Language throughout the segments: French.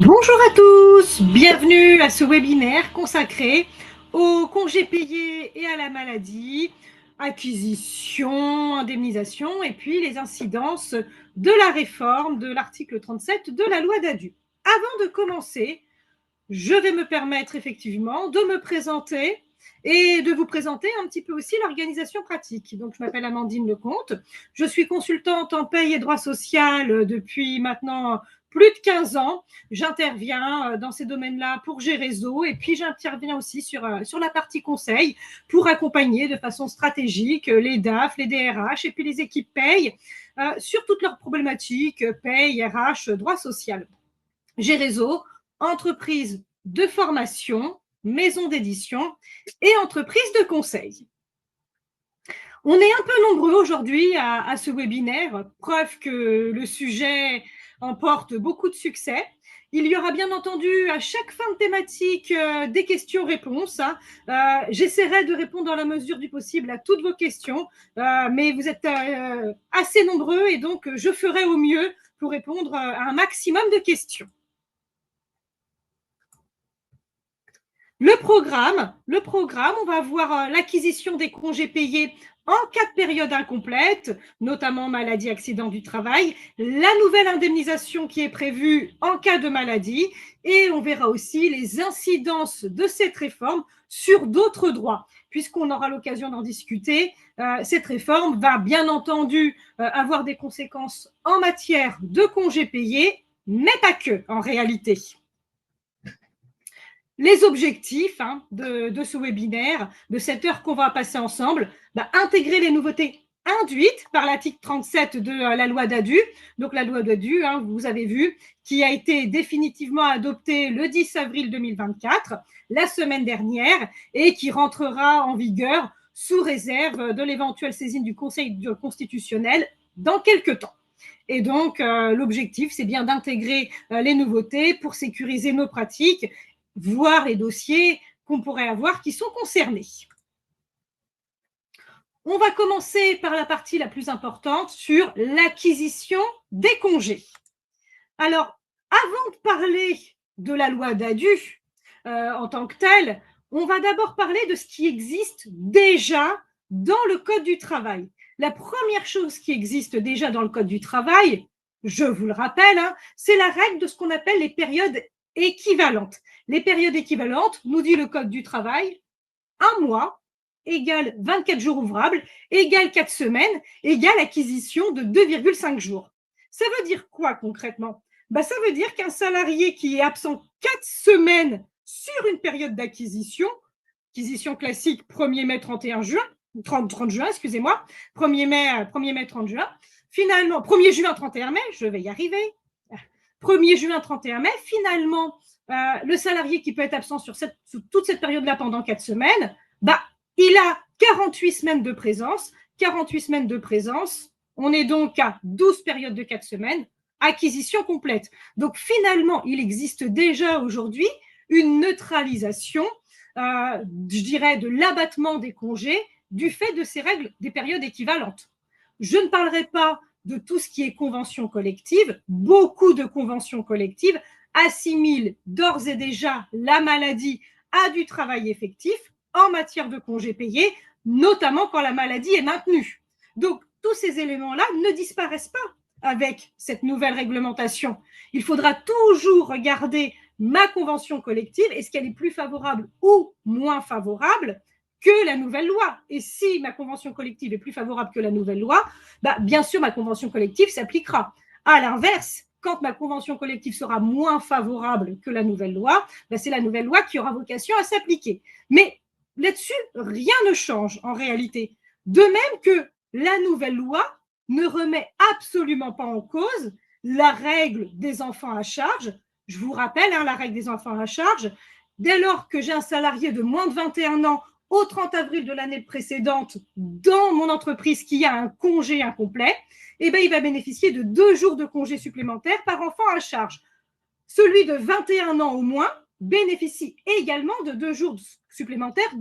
Bonjour à tous, bienvenue à ce webinaire consacré aux congés payés et à la maladie, acquisition, indemnisation et puis les incidences de la réforme de l'article 37 de la loi Dadu. Avant de commencer, je vais me permettre effectivement de me présenter et de vous présenter un petit peu aussi l'organisation pratique. Donc, je m'appelle Amandine Lecomte, je suis consultante en paye et droit social depuis maintenant plus de 15 ans. J'interviens dans ces domaines-là pour Gérézo et puis j'interviens aussi sur la partie conseil pour accompagner de façon stratégique les DAF, les DRH et puis les équipes paye sur toutes leurs problématiques, paye, RH, droit social. Gérézo, entreprise de formation, maison d'édition et entreprise de conseil. On est un peu nombreux aujourd'hui à ce webinaire, preuve que le sujet emporte beaucoup de succès. Il y aura bien entendu à chaque fin de thématique des questions-réponses. J'essaierai de répondre dans la mesure du possible à toutes vos questions, mais vous êtes assez nombreux et donc je ferai au mieux pour répondre à un maximum de questions. Le programme, on va voir l'acquisition des congés payés en cas de période incomplète, notamment maladie, accident du travail, la nouvelle indemnisation qui est prévue en cas de maladie, et on verra aussi les incidences de cette réforme sur d'autres droits, puisqu'on aura l'occasion d'en discuter. Cette réforme va bien entendu avoir des conséquences en matière de congés payés, mais pas que en réalité. Les objectifs de ce webinaire, de cette heure qu'on va passer ensemble, intégrer les nouveautés induites par l'article 37 de la loi Dadu. Donc la loi Dadu, vous avez vu, qui a été définitivement adoptée le 10 avril 2024, la semaine dernière, et qui rentrera en vigueur sous réserve de l'éventuelle saisine du Conseil constitutionnel dans quelques temps. Et donc, l'objectif, c'est bien d'intégrer les nouveautés pour sécuriser nos pratiques, voir les dossiers qu'on pourrait avoir qui sont concernés. On va commencer par la partie la plus importante sur l'acquisition des congés. Alors, avant de parler de la loi Dadu en tant que telle, on va d'abord parler de ce qui existe déjà dans le Code du travail. La première chose qui existe déjà dans le Code du travail, je vous le rappelle, c'est la règle de ce qu'on appelle les périodes équivalentes. Les périodes équivalentes, nous dit le Code du travail, un mois égale 24 jours ouvrables, égale 4 semaines, égale acquisition de 2,5 jours. Ça veut dire quoi concrètement? Ça veut dire qu'un salarié qui est absent 4 semaines sur une période d'acquisition, acquisition classique 1er mai 31 juin, 30 juin, excusez-moi, 1er mai 30 juin, finalement 1er juin 31 mai, je vais y arriver, 1er juin 31 mai, finalement, le salarié qui peut être absent sur toute cette période-là pendant 4 semaines, il a 48 semaines de présence. 48 semaines de présence, on est donc à 12 périodes de 4 semaines, acquisition complète. Donc finalement, il existe déjà aujourd'hui une neutralisation, je dirais, de l'abattement des congés du fait de ces règles des périodes équivalentes. Je ne parlerai pas de tout ce qui est convention collective. Beaucoup de conventions collectives assimilent d'ores et déjà la maladie à du travail effectif en matière de congés payés, notamment quand la maladie est maintenue. Donc, tous ces éléments-là ne disparaissent pas avec cette nouvelle réglementation. Il faudra toujours regarder ma convention collective, est-ce qu'elle est plus favorable ou moins favorable que la nouvelle loi. Et si ma convention collective est plus favorable que la nouvelle loi, bien sûr, ma convention collective s'appliquera. À l'inverse, quand ma convention collective sera moins favorable que la nouvelle loi, c'est la nouvelle loi qui aura vocation à s'appliquer. Mais là-dessus, rien ne change en réalité. De même que la nouvelle loi ne remet absolument pas en cause la règle des enfants à charge. Je vous rappelle, la règle des enfants à charge, dès lors que j'ai un salarié de moins de 21 ans au 30 avril de l'année précédente dans mon entreprise qui a un congé incomplet, il va bénéficier de 2 jours de congé supplémentaires par enfant à charge. Celui de 21 ans au moins bénéficie également de 2 jours supplémentaires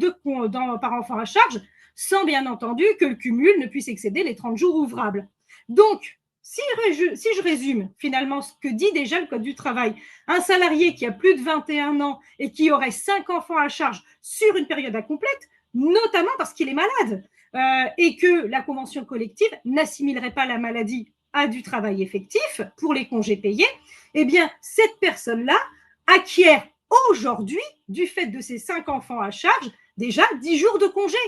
par enfant à charge, sans bien entendu que le cumul ne puisse excéder les 30 jours ouvrables. Donc, si je résume finalement ce que dit déjà le Code du travail, un salarié qui a plus de 21 ans et qui aurait 5 enfants à charge sur une période incomplète, notamment parce qu'il est malade, et que la convention collective n'assimilerait pas la maladie à du travail effectif pour les congés payés, eh bien, cette personne-là acquiert aujourd'hui, du fait de ses 5 enfants à charge, déjà 10 jours de congé.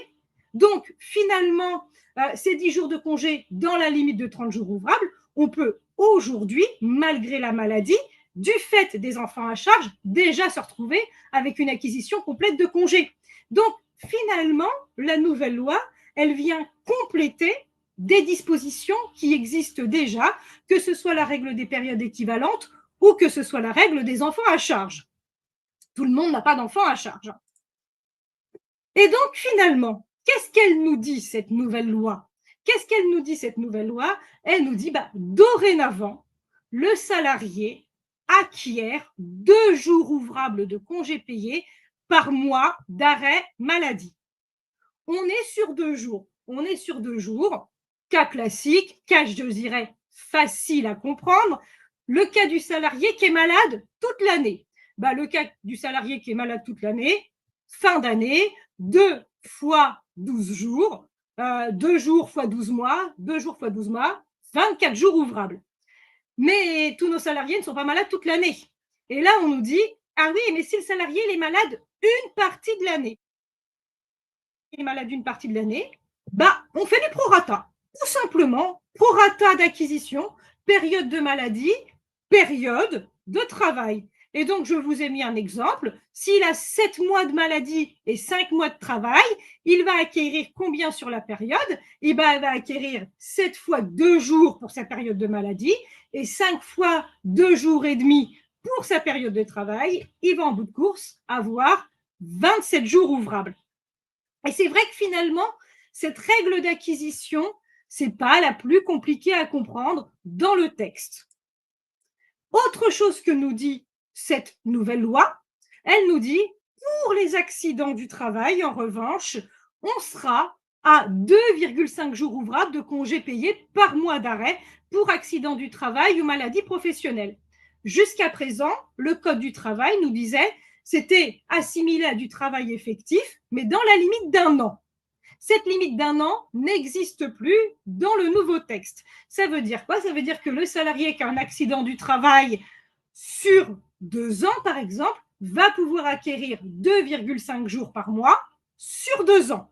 Donc, finalement, ces 10 jours de congé dans la limite de 30 jours ouvrables, on peut aujourd'hui, malgré la maladie, du fait des enfants à charge, déjà se retrouver avec une acquisition complète de congés. Donc, finalement, la nouvelle loi, elle vient compléter des dispositions qui existent déjà, que ce soit la règle des périodes équivalentes ou que ce soit la règle des enfants à charge. Tout le monde n'a pas d'enfants à charge. Et donc, finalement, qu'est-ce qu'elle nous dit, cette nouvelle loi? Qu'est-ce qu'elle nous dit, cette nouvelle loi? Elle nous dit, dorénavant, le salarié acquiert 2 jours ouvrables de congés payés par mois d'arrêt maladie. On est sur 2 jours. On est sur 2 jours. Cas classique, cas, je dirais, facile à comprendre. Le cas du salarié qui est malade toute l'année. Le cas du salarié qui est malade toute l'année, fin d'année, 2 fois 12 jours, 2 jours fois 12 mois, 2 jours fois 12 mois, 24 jours ouvrables. Mais tous nos salariés ne sont pas malades toute l'année. Et là, on nous dit, ah oui, mais si le salarié il est malade une partie de l'année, il est malade une partie de l'année, on fait du prorata. Tout simplement, prorata d'acquisition, période de maladie, période de travail. Et donc, je vous ai mis un exemple. S'il a 7 mois de maladie et 5 mois de travail, il va acquérir combien sur la période? Il va acquérir 7 fois 2 jours pour sa période de maladie et 5 fois 2 jours et demi pour sa période de travail. Il va en bout de course avoir 27 jours ouvrables. Et c'est vrai que finalement, cette règle d'acquisition, ce n'est pas la plus compliquée à comprendre dans le texte. Autre chose que nous dit cette nouvelle loi, elle nous dit, pour les accidents du travail, en revanche, on sera à 2,5 jours ouvrables de congés payés par mois d'arrêt pour accident du travail ou maladie professionnelle. Jusqu'à présent, le Code du travail nous disait c'était assimilé à du travail effectif, mais dans la limite d'1 an. Cette limite d'1 an n'existe plus dans le nouveau texte. Ça veut dire quoi? Ça veut dire que le salarié qui a un accident du travail sur 2 ans, par exemple, va pouvoir acquérir 2,5 jours par mois sur 2 ans.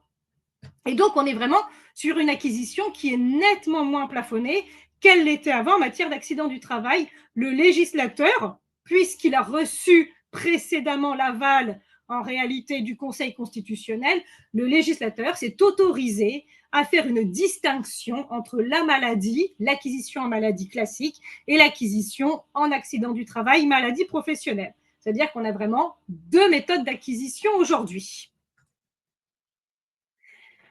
Et donc, on est vraiment sur une acquisition qui est nettement moins plafonnée qu'elle l'était avant en matière d'accident du travail. Le législateur, puisqu'il a reçu précédemment l'aval en réalité du Conseil constitutionnel, le législateur s'est autorisé à faire une distinction entre la maladie, l'acquisition en maladie classique et l'acquisition en accident du travail, maladie professionnelle. C'est-à-dire qu'on a vraiment 2 méthodes d'acquisition aujourd'hui.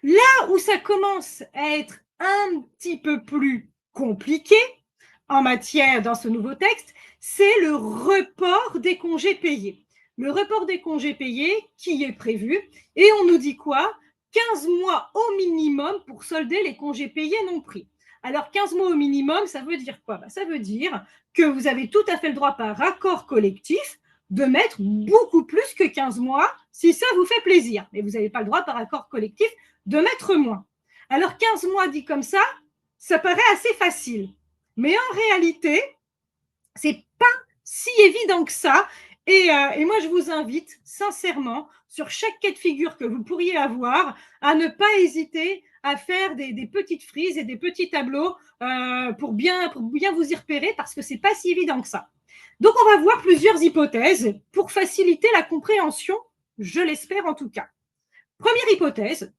Là où ça commence à être un petit peu plus compliqué en matière dans ce nouveau texte, c'est le report des congés payés. Le report des congés payés qui est prévu, et on nous dit quoi? 15 mois au minimum pour solder les congés payés non pris. Alors 15 mois au minimum, ça veut dire quoi? Ça veut dire que vous avez tout à fait le droit par accord collectif de mettre beaucoup plus que 15 mois si ça vous fait plaisir. Mais vous n'avez pas le droit par accord collectif de mettre moins. Alors 15 mois dit comme ça paraît assez facile. Mais en réalité, ce n'est pas si évident que ça. Et moi, je vous invite sincèrement, sur chaque cas de figure que vous pourriez avoir, à ne pas hésiter à faire des petites frises et des petits tableaux pour bien vous y repérer, parce que ce n'est pas si évident que ça. Donc, on va voir plusieurs hypothèses pour faciliter la compréhension, je l'espère en tout cas. Première hypothèse,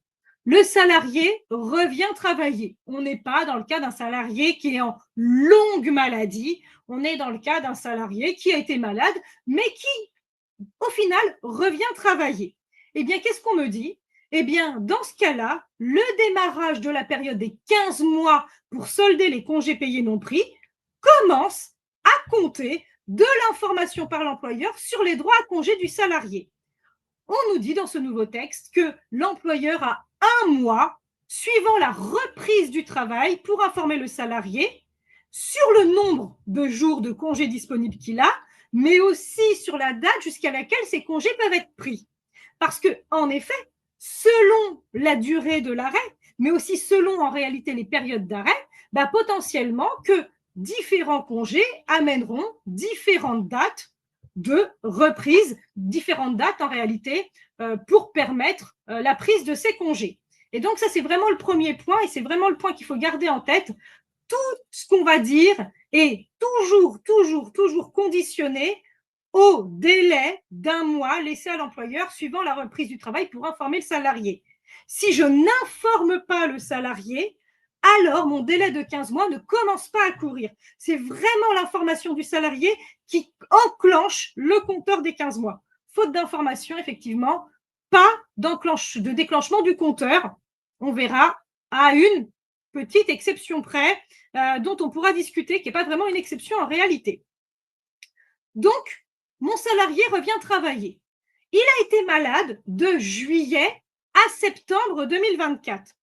le salarié revient travailler. On n'est pas dans le cas d'un salarié qui est en longue maladie, on est dans le cas d'un salarié qui a été malade, mais qui, au final, revient travailler. Eh bien, qu'est-ce qu'on me dit? Eh bien, dans ce cas-là, le démarrage de la période des 15 mois pour solder les congés payés non pris commence à compter de l'information par l'employeur sur les droits à congé du salarié. On nous dit dans ce nouveau texte que l'employeur a 1 mois suivant la reprise du travail pour informer le salarié sur le nombre de jours de congés disponibles qu'il a, mais aussi sur la date jusqu'à laquelle ces congés peuvent être pris. Parce que, en effet, selon la durée de l'arrêt, mais aussi selon en réalité les périodes d'arrêt, potentiellement que différents congés amèneront différentes dates de reprise, différentes dates en réalité pour permettre la prise de ces congés. Et donc ça, c'est vraiment le premier point et c'est vraiment le point qu'il faut garder en tête. Tout ce qu'on va dire est toujours conditionné au délai d'un mois laissé à l'employeur suivant la reprise du travail pour informer le salarié. Si je n'informe pas le salarié, alors mon délai de 15 mois ne commence pas à courir. C'est vraiment l'information du salarié qui enclenche le compteur des 15 mois. Faute d'information, effectivement, pas de déclenchement du compteur. On verra à une petite exception près dont on pourra discuter, qui n'est pas vraiment une exception en réalité. Donc, mon salarié revient travailler. Il a été malade de juillet à septembre 2024.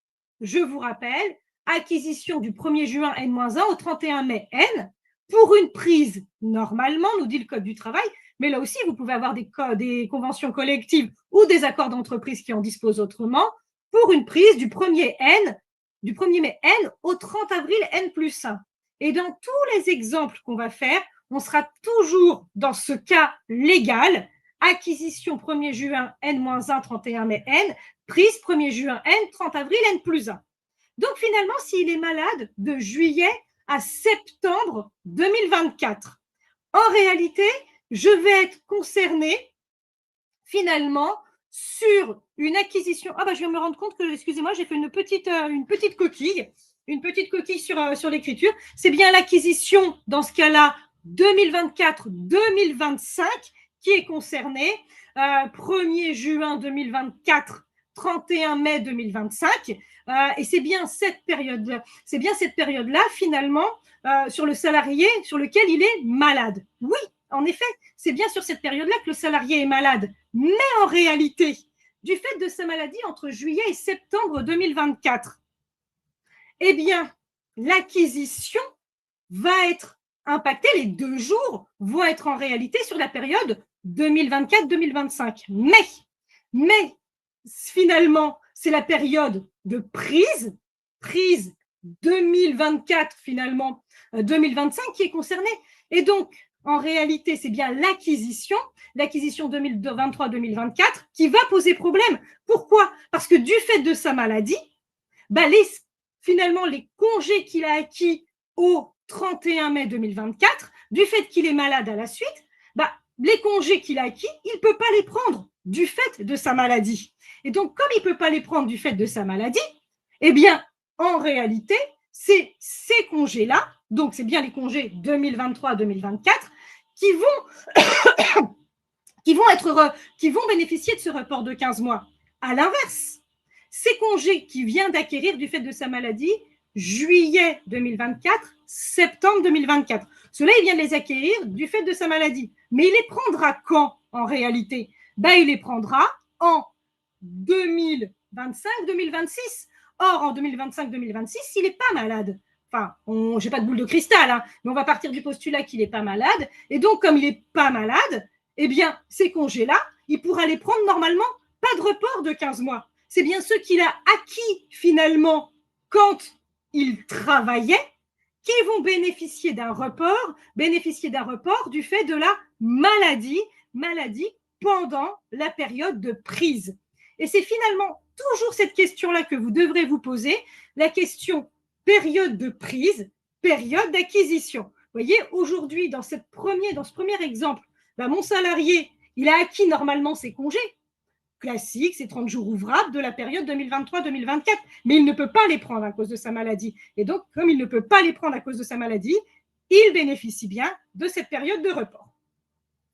Je vous rappelle, acquisition du 1er juin N-1 au 31 mai N pour une prise, normalement, nous dit le Code du travail, mais là aussi, vous pouvez avoir des conventions collectives ou des accords d'entreprise qui en disposent autrement, pour une prise du 1er mai N au 30 avril N+1. Et dans tous les exemples qu'on va faire, on sera toujours dans ce cas légal, acquisition 1er juin N-1, 31 mai N, prise 1er juin N, 30 avril N+1. Donc finalement, s'il est malade de juillet à septembre 2024, en réalité, je vais être concerné finalement sur une acquisition. Je viens de me rendre compte que, excusez-moi, j'ai fait une petite coquille sur l'écriture. C'est bien l'acquisition, dans ce cas-là, 2024-2025 qui est concernée. 1er juin 2024, 31 mai 2025. Et c'est bien cette période-là, finalement, sur le salarié sur lequel il est malade. Oui, en effet, c'est bien sur cette période-là que le salarié est malade. Mais en réalité, du fait de sa maladie entre juillet et septembre 2024, eh bien, l'acquisition va être impactée, les 2 jours vont être en réalité sur la période 2024-2025. Mais finalement, c'est la période de prise 2024, finalement, 2025 qui est concernée. Et donc, en réalité, c'est bien l'acquisition 2023-2024 qui va poser problème. Pourquoi? Parce que du fait de sa maladie, finalement, les congés qu'il a acquis au 31 mai 2024, du fait qu'il est malade à la suite, les congés qu'il a acquis, il ne peut pas les prendre du fait de sa maladie. Et donc, comme il ne peut pas les prendre du fait de sa maladie, eh bien, en réalité, c'est ces congés-là, donc c'est bien les congés 2023-2024, qui vont bénéficier de ce report de 15 mois. À l'inverse, ces congés qu'il vient d'acquérir du fait de sa maladie, juillet 2024, septembre 2024, ceux-là, il vient de les acquérir du fait de sa maladie. Mais il les prendra quand, en réalité? Il les prendra en 2025-2026. Or, en 2025-2026, il n'est pas malade. Enfin, je n'ai pas de boule de cristal, mais on va partir du postulat qu'il n'est pas malade. Et donc, comme il n'est pas malade, eh bien, ces congés-là, il pourra les prendre normalement, pas de report de 15 mois. C'est bien ceux qu'il a acquis finalement quand il travaillait qui vont bénéficier d'un report du fait de la maladie pendant la période de prise. Et c'est finalement toujours cette question-là que vous devrez vous poser, la question période de prise, période d'acquisition. Vous voyez, aujourd'hui, dans ce premier exemple, mon salarié, il a acquis normalement ses congés classiques, ses 30 jours ouvrables de la période 2023-2024, mais il ne peut pas les prendre à cause de sa maladie. Et donc, comme il ne peut pas les prendre à cause de sa maladie, il bénéficie bien de cette période de report.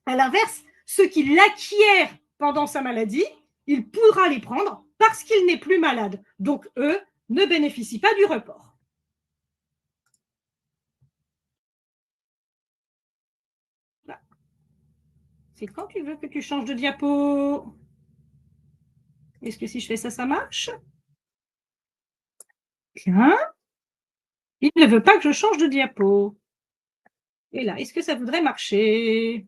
À l'inverse, ceux qui l'acquièrent pendant sa maladie, il pourra les prendre parce qu'il n'est plus malade. Donc, eux ne bénéficient pas du report. C'est quand tu veux que tu changes de diapo? Est-ce que si je fais ça, ça marche? Bien. Il ne veut pas que je change de diapo. Et là, est-ce que ça voudrait marcher?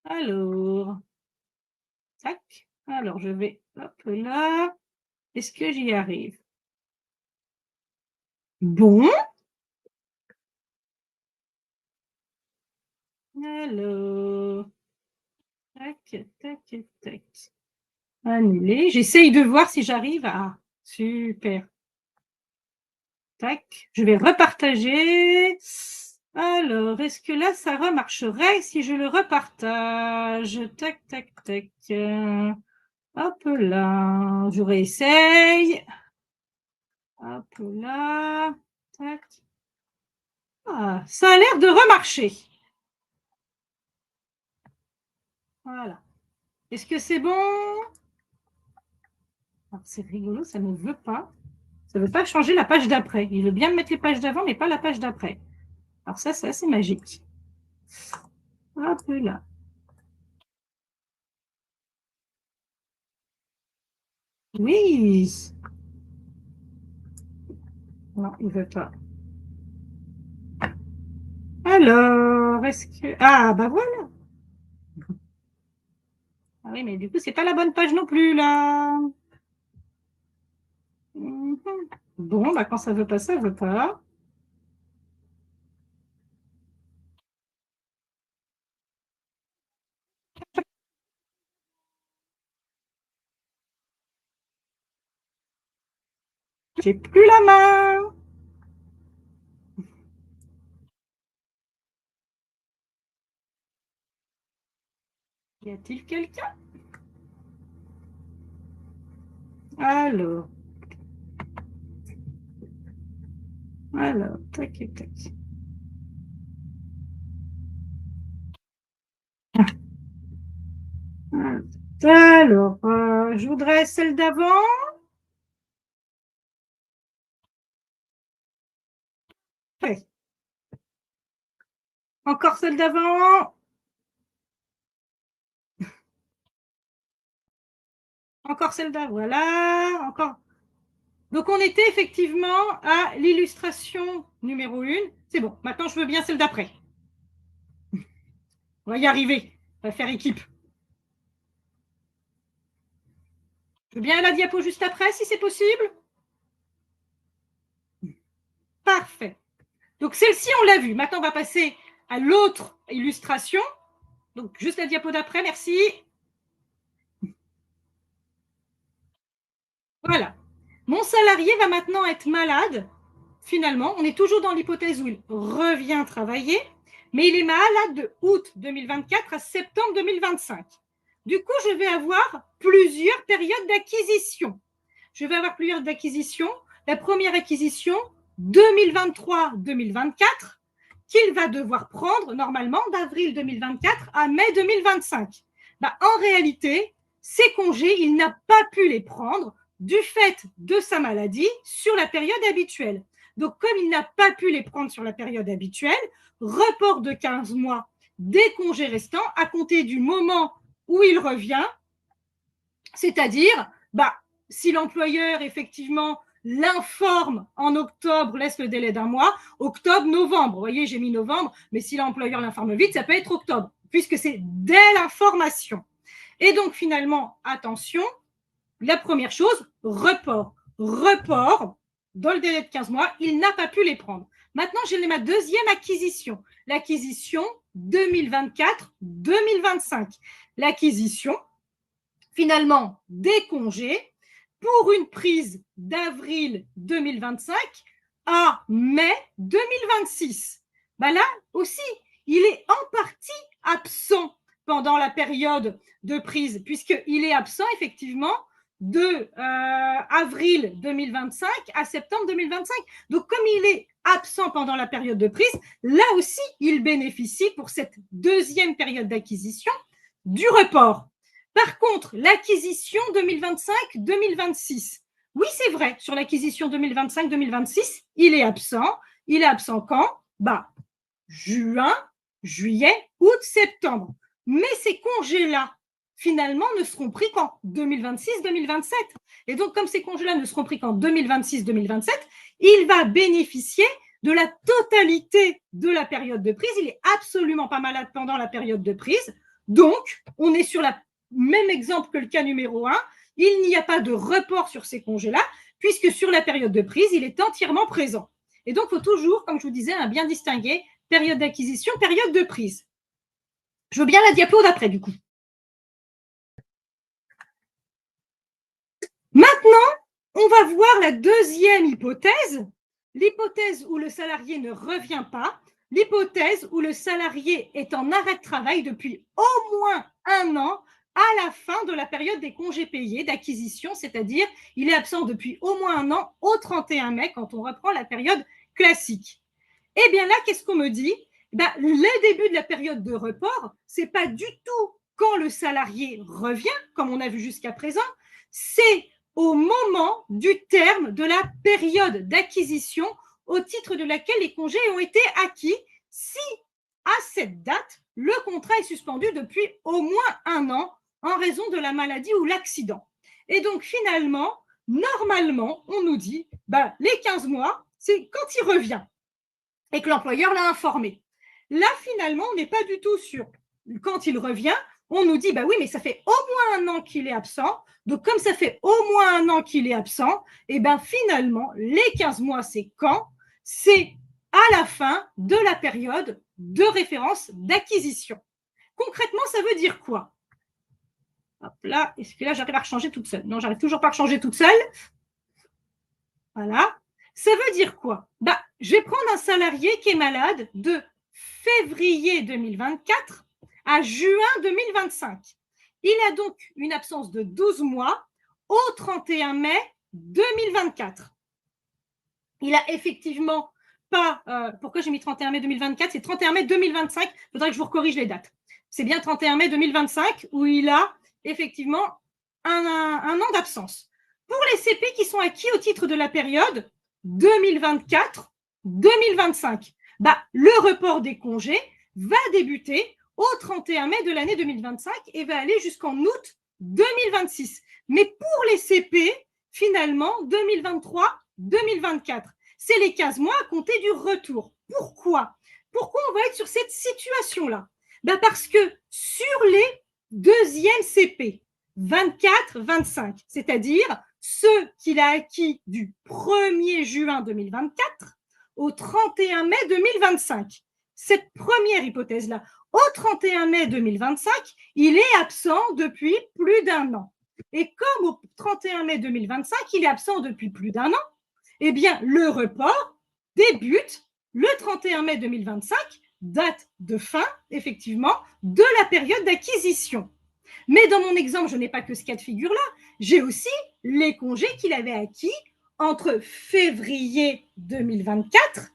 Alors, tac. Alors, je vais, hop là. Est-ce que j'y arrive? Bon. Alors, tac, tac, tac. Annuler. J'essaye de voir si j'arrive à... Super. Tac. Je vais repartager. Alors, est-ce que là, ça remarcherait si je le repartage? Tac, tac, tac. Hop là. Je réessaye. Hop là. Tac. Ah, ça a l'air de remarcher. Voilà. Est-ce que c'est bon? C'est rigolo, ça ne veut pas. Ça ne veut pas changer la page d'après. Il veut bien me mettre les pages d'avant, mais pas la page d'après. Alors ça, c'est assez magique. Hop là. Oui. Non, il ne veut pas. Alors, est-ce que... Ah, bah voilà. Ah oui, mais du coup, c'est pas la bonne page non plus, là. Bon, bah quand ça veut pas, ça veut pas. J'ai plus la main. Y a-t-il quelqu'un? Alors, tac, tac. Alors, je voudrais celle d'avant. Ouais. Encore celle d'avant. Encore celle d'avant. Voilà. Encore. Donc, on était effectivement à l'illustration numéro 1. C'est bon. Maintenant, je veux bien celle d'après. On va y arriver. On va faire équipe. Je veux bien la diapo juste après, si c'est possible. Parfait. Donc, celle-ci, on l'a vue. Maintenant, on va passer à l'autre illustration. Donc, juste la diapo d'après, merci. Voilà. Mon salarié va maintenant être malade. Finalement, on est toujours dans l'hypothèse où il revient travailler, mais il est malade de août 2024 à septembre 2025. Du coup, je vais avoir plusieurs périodes d'acquisition. Je vais avoir plusieurs d'acquisition. La première acquisition, 2023-2024, qu'il va devoir prendre normalement d'avril 2024 à mai 2025. En réalité, ces congés, il n'a pas pu les prendre du fait de sa maladie sur la période habituelle. Donc, comme il n'a pas pu les prendre sur la période habituelle, report de 15 mois des congés restants à compter du moment où il revient, c'est-à-dire, si l'employeur, effectivement, l'informe en octobre, laisse le délai d'un mois, octobre, novembre. Vous voyez, j'ai mis novembre, mais si l'employeur l'informe vite, ça peut être octobre, puisque c'est dès l'information. Et donc, finalement, attention, la première chose, report. Report, dans le délai de 15 mois, il n'a pas pu les prendre. Maintenant, j'ai ma deuxième acquisition, l'acquisition 2024-2025. L'acquisition, finalement, des congés pour une prise d'avril 2025 à mai 2026. Là aussi, il est en partie absent pendant la période de prise, puisqu'il est absent effectivement de avril 2025 à septembre 2025. Donc, comme il est absent pendant la période de prise, là aussi, il bénéficie pour cette deuxième période d'acquisition du report. Par contre, l'acquisition 2025-2026, oui, c'est vrai, sur l'acquisition 2025-2026, il est absent. Il est absent quand? Juin, juillet, août, septembre. Mais ces congés-là, finalement, ne seront pris qu'en 2026-2027. Et donc, comme ces congés-là ne seront pris qu'en 2026-2027, il va bénéficier de la totalité de la période de prise. Il n'est absolument pas malade pendant la période de prise. Donc, on est sur le même exemple que le cas numéro 1. Il n'y a pas de report sur ces congés-là, puisque sur la période de prise, il est entièrement présent. Et donc, il faut toujours, comme je vous disais, bien distinguer période d'acquisition, période de prise. Je veux bien la diapo d'après, du coup. Maintenant, on va voir la deuxième hypothèse, l'hypothèse où le salarié ne revient pas, l'hypothèse où le salarié est en arrêt de travail depuis au moins 1 an à la fin de la période des congés payés d'acquisition, c'est-à-dire il est absent depuis au moins 1 an au 31 mai quand on reprend la période classique. Eh bien là, qu'est-ce qu'on me dit ? Le début de la période de report, ce n'est pas du tout quand le salarié revient, comme on a vu jusqu'à présent, c'est au moment du terme de la période d'acquisition au titre de laquelle les congés ont été acquis, si à cette date, le contrat est suspendu depuis au moins 1 an en raison de la maladie ou l'accident. Et donc finalement, normalement, on nous dit, les 15 mois, c'est quand il revient et que l'employeur l'a informé. Là, finalement, on n'est pas du tout sûr. Quand il revient, on nous dit, oui, mais ça fait au moins 1 an qu'il est absent. Donc, comme ça fait au moins 1 an qu'il est absent, finalement, les 15 mois, c'est quand ? C'est à la fin de la période de référence d'acquisition. Concrètement, ça veut dire quoi ? Hop là, est-ce que là, j'arrive à rechanger toute seule ? Non, j'arrive toujours pas à rechanger toute seule. Voilà. Ça veut dire quoi ? Je vais prendre un salarié qui est malade de février 2024 à juin 2025. Il a donc une absence de 12 mois au 31 mai 2024. Il n'a effectivement pas… pourquoi j'ai mis 31 mai 2024 ? C'est 31 mai 2025. Il faudrait que je vous corrige les dates. C'est bien 31 mai 2025 où il a effectivement un an d'absence. Pour les CP qui sont acquis au titre de la période 2024-2025, le report des congés va débuter au 31 mai de l'année 2025 et va aller jusqu'en août 2026. Mais pour les CP, finalement, 2023-2024, c'est les 15 mois à compter du retour. Pourquoi ? Pourquoi on va être sur cette situation-là ? Parce que sur les deuxièmes CP, 24-25, c'est-à-dire ceux qu'il a acquis du 1er juin 2024 au 31 mai 2025. Cette première hypothèse-là, au 31 mai 2025, il est absent depuis plus d'1 an. Et comme au 31 mai 2025, il est absent depuis plus d'1 an, eh bien, le report débute le 31 mai 2025, date de fin, effectivement, de la période d'acquisition. Mais dans mon exemple, je n'ai pas que ce cas de figure-là, j'ai aussi les congés qu'il avait acquis entre février 2024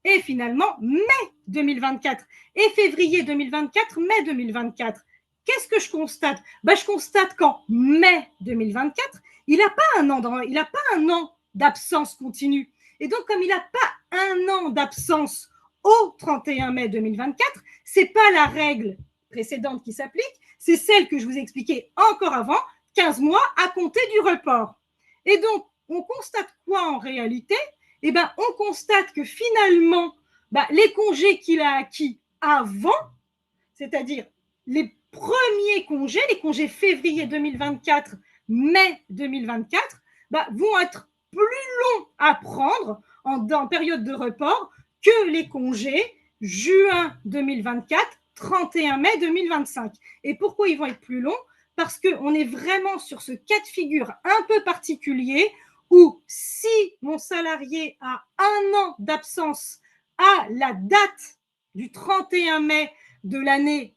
et finalement mai 2024. Et février 2024, mai 2024. Qu'est-ce que je constate ? Je constate qu'en mai 2024, il n'a pas un an d'absence continue. Et donc, comme il n'a pas 1 an d'absence au 31 mai 2024, ce n'est pas la règle précédente qui s'applique, c'est celle que je vous ai expliquée encore avant, 15 mois à compter du report. Et donc, on constate quoi en réalité ? On constate que finalement, les congés qu'il a acquis avant, c'est-à-dire les premiers congés, les congés février 2024, mai 2024, vont être plus longs à prendre en période de report que les congés juin 2024, 31 mai 2025. Et pourquoi ils vont être plus longs ? Parce qu'on est vraiment sur ce cas de figure un peu particulier où si mon salarié a 1 an d'absence à la date du 31 mai de l'année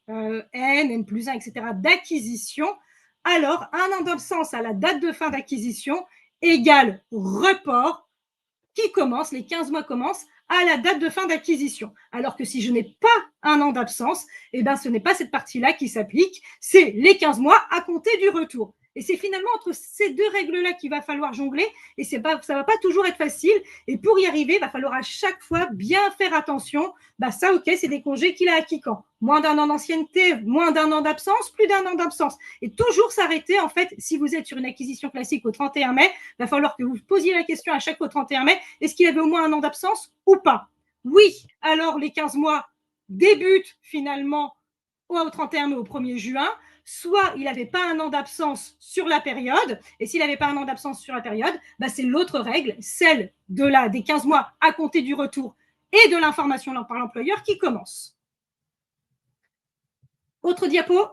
N plus 1, etc., d'acquisition, alors 1 an d'absence à la date de fin d'acquisition égale report qui commence, les 15 mois commencent à la date de fin d'acquisition. Alors que si je n'ai pas 1 an d'absence, ce n'est pas cette partie-là qui s'applique, c'est les 15 mois à compter du retour. Et c'est finalement entre ces deux règles-là qu'il va falloir jongler. Et ça ne va pas toujours être facile. Et pour y arriver, il va falloir à chaque fois bien faire attention. Ça, ok, c'est des congés qu'il a acquis quand? Moins d'un an d'ancienneté, moins d'un an d'absence, plus d'un an d'absence. Et toujours s'arrêter, en fait, si vous êtes sur une acquisition classique au 31 mai, il va falloir que vous posiez la question à chaque fois au 31 mai, est-ce qu'il avait au moins un an d'absence ou pas? Oui, alors les 15 mois débutent finalement au 31 mai, au 1er juin, soit il n'avait pas un an d'absence sur la période, et s'il n'avait pas un an d'absence sur la période, c'est l'autre règle, celle des 15 mois à compter du retour et de l'information par l'employeur qui commence. Autre diapo.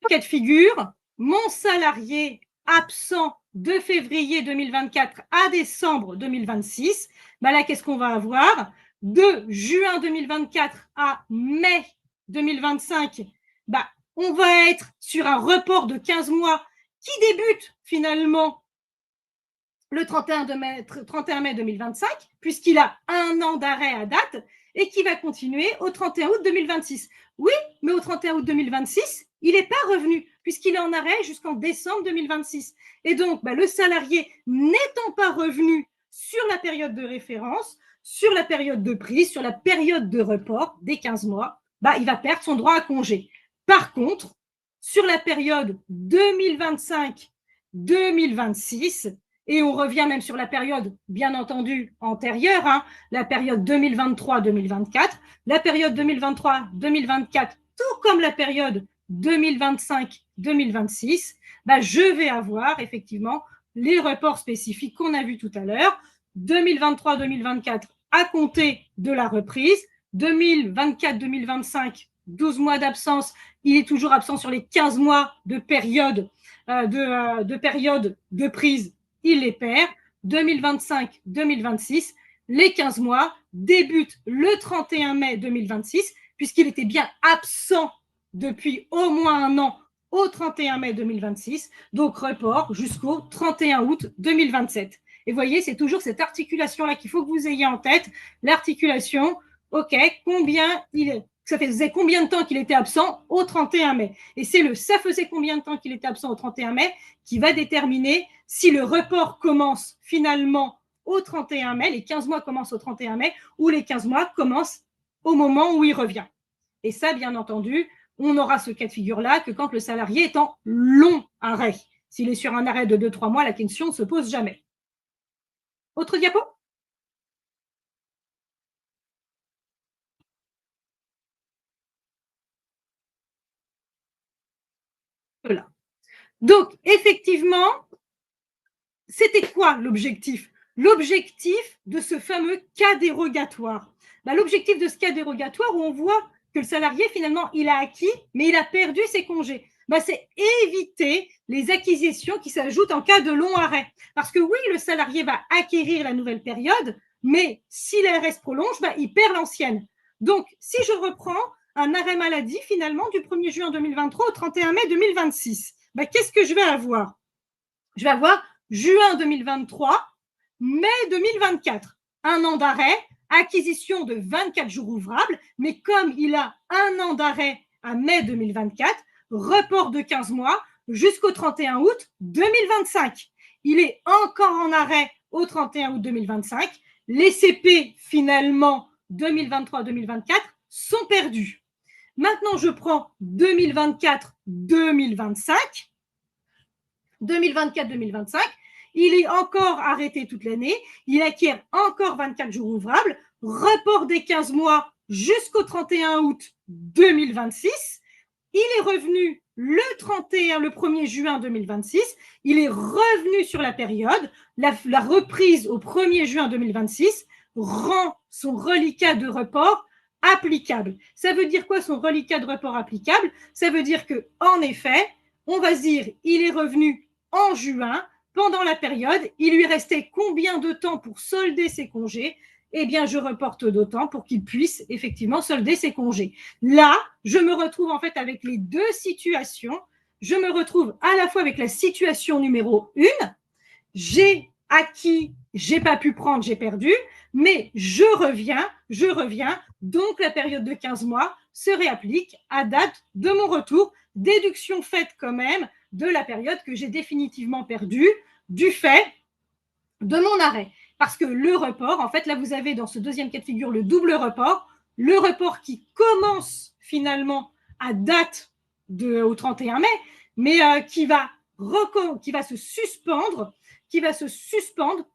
Cas de figure, mon salarié absent de février 2024 à décembre 2026, là, qu'est-ce qu'on va avoir? De juin 2024 à mai 2025, on va être sur un report de 15 mois qui débute finalement le 31 mai 2025, puisqu'il a un an d'arrêt à date, et qui va continuer au 31 août 2026. Oui, mais au 31 août 2026, il n'est pas revenu, puisqu'il est en arrêt jusqu'en décembre 2026. Et donc, le salarié n'étant pas revenu sur la période de référence, sur la période de prise, sur la période de report des 15 mois, il va perdre son droit à congé. Par contre, sur la période 2025-2026, et on revient même sur la période, bien entendu, antérieure, la période 2023-2024, la période 2023-2024, tout comme la période 2025-2026, je vais avoir effectivement les reports spécifiques qu'on a vus tout à l'heure, 2023-2024 à compter de la reprise, 2024-2025, 12 mois d'absence, il est toujours absent sur les 15 mois de période de prise, il les perd. 2025-2026, les 15 mois débutent le 31 mai 2026, puisqu'il était bien absent depuis au moins un an au 31 mai 2026, donc report jusqu'au 31 août 2027. Et vous voyez, c'est toujours cette articulation-là qu'il faut que vous ayez en tête. L'articulation, ok, ça faisait combien de temps qu'il était absent au 31 mai? Et c'est ça faisait combien de temps qu'il était absent au 31 mai qui va déterminer si le report commence finalement au 31 mai, les 15 mois commencent au 31 mai, ou les 15 mois commencent au moment où il revient. Et ça, bien entendu, on aura ce cas de figure-là que quand le salarié est en long arrêt. S'il est sur un arrêt de 2-3 mois, la question ne se pose jamais. Autre diapo? Voilà. Donc, effectivement, c'était quoi l'objectif? L'objectif de ce fameux cas dérogatoire. L'objectif de ce cas dérogatoire où on voit que le salarié, finalement, il a acquis, mais il a perdu ses congés. C'est éviter les acquisitions qui s'ajoutent en cas de long arrêt. Parce que oui, le salarié va acquérir la nouvelle période, mais si l'ARS prolonge, il perd l'ancienne. Donc, si je reprends un arrêt maladie, finalement, du 1er juin 2023 au 31 mai 2026, qu'est-ce que je vais avoir? Je vais avoir juin 2023, mai 2024. Un an d'arrêt, acquisition de 24 jours ouvrables, mais comme il a un an d'arrêt à mai 2024, report de 15 mois jusqu'au 31 août 2025. Il est encore en arrêt au 31 août 2025. Les CP, finalement, 2023-2024, sont perdus. Maintenant, je prends 2024-2025. 2024-2025, il est encore arrêté toute l'année, il acquiert encore 24 jours ouvrables, report des 15 mois jusqu'au 31 août 2026, il est revenu le 1er juin 2026, il est revenu sur la période, la reprise au 1er juin 2026 rend son reliquat de report applicable. Ça veut dire quoi son reliquat de report applicable? Ça veut dire que, en effet, on va se dire, il est revenu en juin, pendant la période, il lui restait combien de temps pour solder ses congés? Eh bien, je reporte d'autant pour qu'il puisse effectivement solder ses congés. Là, je me retrouve en fait avec les deux situations. Je me retrouve à la fois avec la situation numéro 1, j'ai acquis, j'ai pas pu prendre, j'ai perdu, mais je reviens, donc la période de 15 mois se réapplique à date de mon retour, déduction faite quand même de la période que j'ai définitivement perdue du fait de mon arrêt. Parce que le report, en fait, là, vous avez dans ce deuxième cas de figure le double report, le report qui commence finalement à date au 31 mai, mais qui va se suspendre,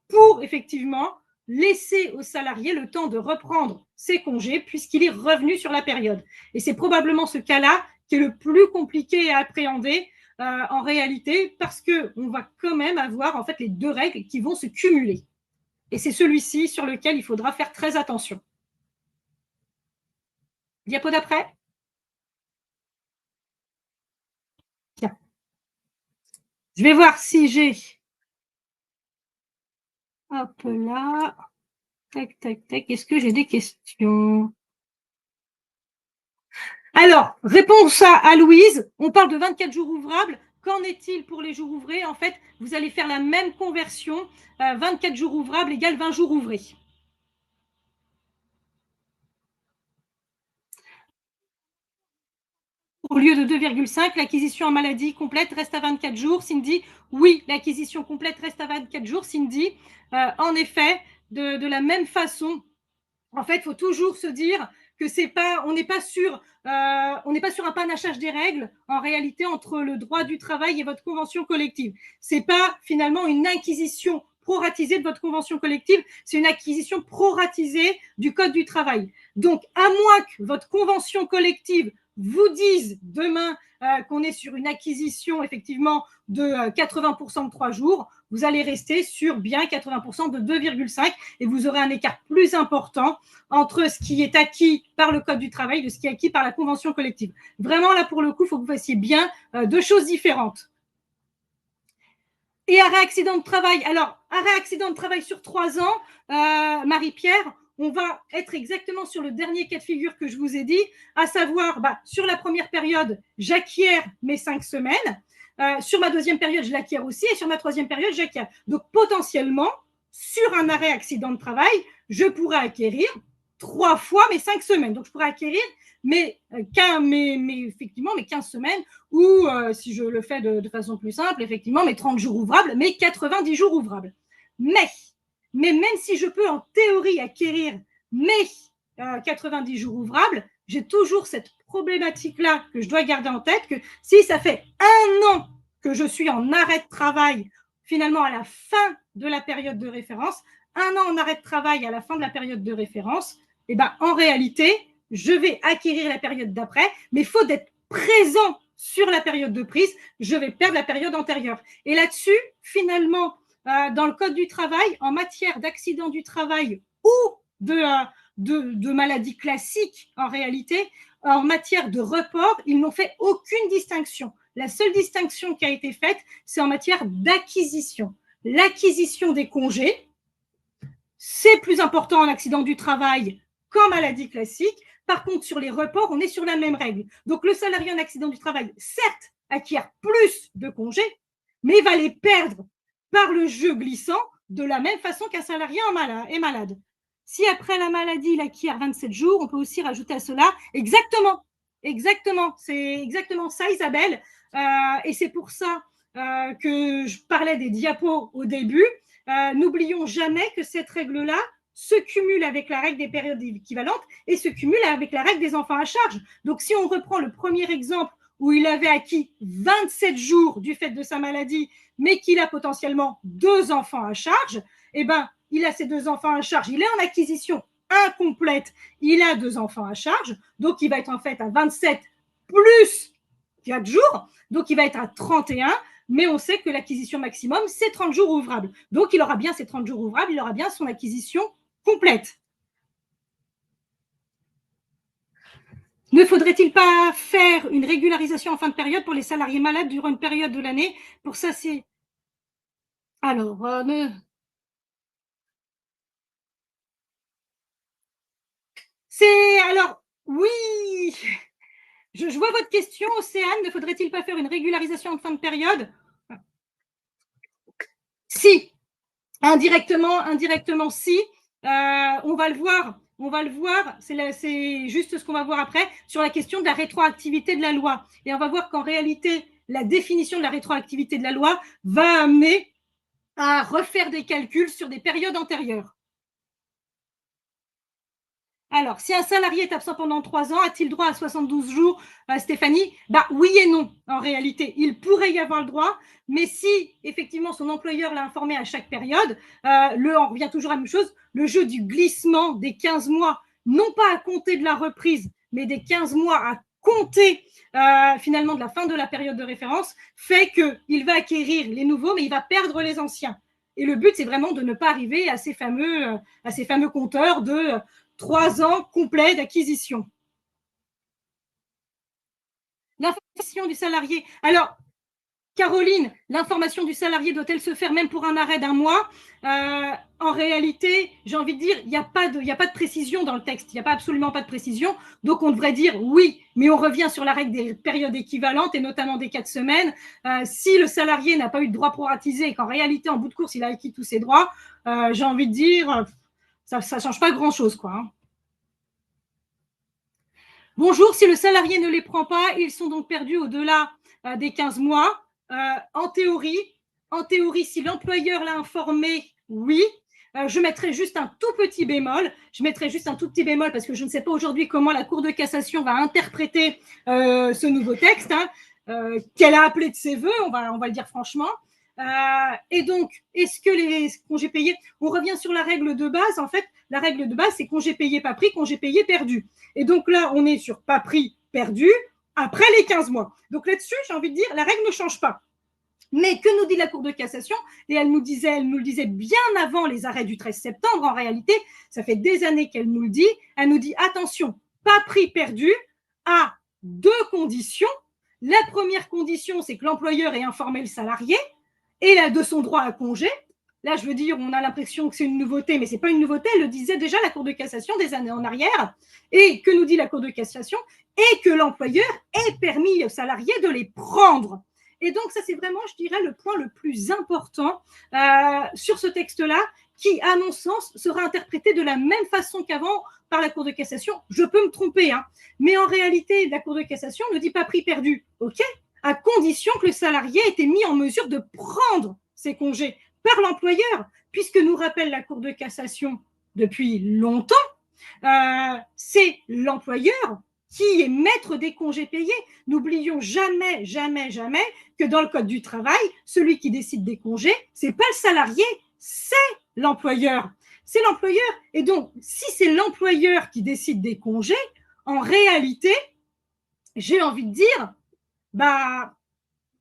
pour effectivement laisser au salarié le temps de reprendre ses congés puisqu'il est revenu sur la période. Et c'est probablement ce cas-là qui est le plus compliqué à appréhender en réalité, parce qu'on va quand même avoir en fait les deux règles qui vont se cumuler. Et c'est celui-ci sur lequel il faudra faire très attention. Diapo d'après. Tiens. Je vais voir si j'ai. Hop là. Tac, tac, tac. Est-ce que j'ai des questions? Alors, réponse à Louise. On parle de 24 jours ouvrables. Qu'en est-il pour les jours ouvrés? En fait, vous allez faire la même conversion. 24 jours ouvrables égale 20 jours ouvrés. Au lieu de 2,5, l'acquisition en maladie complète reste à 24 jours. Cindy, oui, l'acquisition complète reste à 24 jours. Cindy, en effet, de la même façon, en fait, il faut toujours se dire que on n'est pas sur un panachage des règles en réalité entre le droit du travail et votre convention collective. C'est pas finalement une inquisition proratisée de votre convention collective, c'est une acquisition proratisée du code du travail. Donc, à moins que votre convention collective vous dise demain qu'on est sur une acquisition effectivement de 80% de 3 jours, vous allez rester sur bien 80% de 2,5 et vous aurez un écart plus important entre ce qui est acquis par le Code du travail et de ce qui est acquis par la convention collective. Vraiment, là, pour le coup, il faut que vous fassiez bien deux choses différentes. Et arrêt accident de travail. Alors, arrêt accident de travail sur 3 ans, Marie-Pierre, on va être exactement sur le dernier cas de figure que je vous ai dit, à savoir, sur la première période, j'acquiers mes 5 semaines. Sur ma deuxième période, je l'acquiers aussi. Et sur ma troisième période, j'acquiers. Donc, potentiellement, sur un arrêt accident de travail, je pourrais acquérir 3 fois mes 5 semaines. Donc, je pourrais acquérir effectivement mes 15 semaines ou, si je le fais de façon plus simple, effectivement, mes 30 jours ouvrables, mes 90 jours ouvrables. Mais même si je peux en théorie acquérir mes 90 jours ouvrables, j'ai toujours cette problématique-là que je dois garder en tête, que si ça fait 1 an que je suis en arrêt de travail, finalement à la fin de la période de référence, 1 an en arrêt de travail à la fin de la période de référence, et en réalité, je vais acquérir la période d'après, mais il faut d'être présent sur la période de prise, je vais perdre la période antérieure. Et là-dessus, finalement, dans le Code du travail, en matière d'accident du travail ou de maladie classique, en réalité, en matière de report, ils n'ont fait aucune distinction. La seule distinction qui a été faite, c'est en matière d'acquisition. L'acquisition des congés, c'est plus important en accident du travail qu'en maladie classique. Par contre, sur les reports, on est sur la même règle. Donc, le salarié en accident du travail, certes, acquiert plus de congés, mais va les perdre par le jeu glissant de la même façon qu'un salarié est malade. Si après la maladie, il acquiert 27 jours, on peut aussi rajouter à cela exactement, c'est exactement ça, Isabelle. Et c'est pour ça que je parlais des diapos au début. N'oublions jamais que cette règle-là se cumule avec la règle des périodes équivalentes et se cumule avec la règle des enfants à charge. Donc, si on reprend le premier exemple où il avait acquis 27 jours du fait de sa maladie, mais qu'il a potentiellement 2 enfants à charge, il a ces 2 enfants à charge, il est en acquisition incomplète, il a 2 enfants à charge, donc il va être en fait à 27 plus 4 jours, donc il va être à 31, mais on sait que l'acquisition maximum, c'est 30 jours ouvrables. Donc, il aura bien ses 30 jours ouvrables, il aura bien son acquisition complète. Ne faudrait-il pas faire une régularisation en fin de période pour les salariés malades durant une période de l'année? Pour ça, c'est... Alors, Alors, oui, je vois votre question, Océane. Ne faudrait-il pas faire une régularisation en fin de période? Si, Indirectement, si. On va le voir, c'est juste ce qu'on va voir après, sur la question de la rétroactivité de la loi. Et on va voir qu'en réalité, la définition de la rétroactivité de la loi va amener à refaire des calculs sur des périodes antérieures. Alors, si un salarié est absent pendant 3 ans, a-t-il droit à 72 jours, Stéphanie? Oui et non, en réalité. Il pourrait y avoir le droit, mais si effectivement son employeur l'a informé à chaque période, on revient toujours à la même chose, le jeu du glissement des 15 mois, non pas à compter de la reprise, mais des 15 mois à compter finalement de la fin de la période de référence, fait qu'il va acquérir les nouveaux, mais il va perdre les anciens. Et le but, c'est vraiment de ne pas arriver à ces fameux compteurs de 3 ans complets d'acquisition. L'information du salarié. Alors, Caroline, l'information du salarié doit-elle se faire même pour un arrêt d'1 mois? En réalité, j'ai envie de dire, il n'y a pas de précision dans le texte. Il n'y a absolument pas de précision. Donc, on devrait dire oui, mais on revient sur la règle des périodes équivalentes et notamment des 4 semaines. Si le salarié n'a pas eu de droit proratisé et qu'en réalité, en bout de course, il a acquis tous ses droits, j'ai envie de dire, ça ne change pas grand-chose, quoi. Hein. Bonjour, si le salarié ne les prend pas, ils sont donc perdus au-delà des 15 mois. En théorie, si l'employeur l'a informé, oui. Je mettrai juste un tout petit bémol. Parce que je ne sais pas aujourd'hui comment la Cour de cassation va interpréter ce nouveau texte, qu'elle a appelé de ses voeux, on va le dire franchement. Et donc, est-ce que les congés payés, on revient sur la règle de base, en fait, la règle de base, c'est congés payés pas pris, congés payés perdus. Et donc là, on est sur pas pris, perdu, après les 15 mois. Donc là-dessus, j'ai envie de dire, la règle ne change pas. Mais que nous dit la Cour de cassation? Et elle nous le disait bien avant les arrêts du 13 septembre, en réalité, ça fait des années qu'elle nous le dit. Elle nous dit, attention, pas pris, perdu, à 2 conditions. La première condition, c'est que l'employeur ait informé le salarié et là, de son droit à congé. Là, je veux dire, on a l'impression que c'est une nouveauté, mais ce n'est pas une nouveauté. Elle le disait déjà la Cour de cassation des années en arrière. Et que nous dit la Cour de cassation? Et que l'employeur ait permis aux salariés de les prendre. Et donc, ça, c'est vraiment, je dirais, le point le plus important sur ce texte-là, qui, à mon sens, sera interprété de la même façon qu'avant par la Cour de cassation. Je peux me tromper, mais en réalité, la Cour de cassation ne dit pas prix perdu, ok, à condition que le salarié ait été mis en mesure de prendre ses congés par l'employeur, puisque nous rappelle la Cour de cassation depuis longtemps, c'est l'employeur qui est maître des congés payés. N'oublions jamais, jamais, jamais que dans le Code du travail, celui qui décide des congés, c'est pas le salarié, c'est l'employeur. C'est l'employeur. Et donc, si c'est l'employeur qui décide des congés, en réalité, j'ai envie de dire,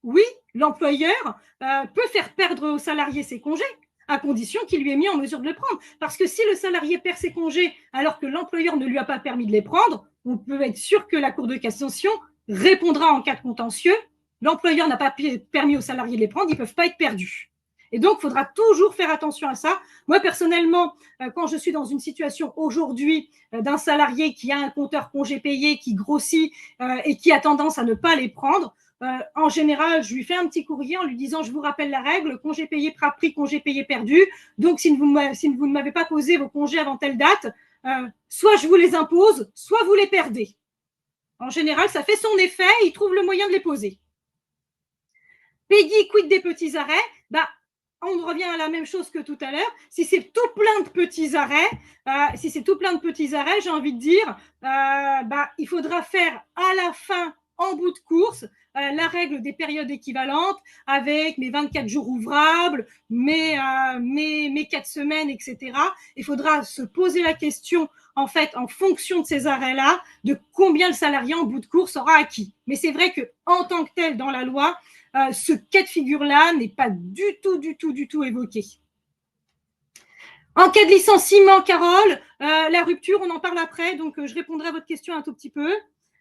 oui, l'employeur peut faire perdre au salarié ses congés, à condition qu'il lui ait mis en mesure de les prendre. Parce que si le salarié perd ses congés alors que l'employeur ne lui a pas permis de les prendre, on peut être sûr que la Cour de cassation répondra en cas de contentieux. L'employeur n'a pas permis aux salariés de les prendre, ils ne peuvent pas être perdus. Et donc, il faudra toujours faire attention à ça. Moi, personnellement, quand je suis dans une situation aujourd'hui d'un salarié qui a un compteur congé payé qui grossit et qui a tendance à ne pas les prendre, en général, je lui fais un petit courrier en lui disant, je vous rappelle la règle, congé payé pris, congé payé perdu. Donc, si vous ne m'avez pas posé vos congés avant telle date, soit je vous les impose, soit vous les perdez. En général, ça fait son effet, il trouve le moyen de les poser. Peggy, quid des petits arrêts? On revient à la même chose que tout à l'heure. Si c'est tout plein de petits arrêts, j'ai envie de dire, il faudra faire à la fin, en bout de course, la règle des périodes équivalentes avec mes 24 jours ouvrables, mes 4 semaines, etc. Il faudra se poser la question, en fait, en fonction de ces arrêts-là, de combien le salarié en bout de course aura acquis. Mais c'est vrai qu'en tant que tel, dans la loi, ce cas de figure-là n'est pas du tout évoqué. En cas de licenciement, Carole, la rupture, on en parle après, donc je répondrai à votre question un tout petit peu.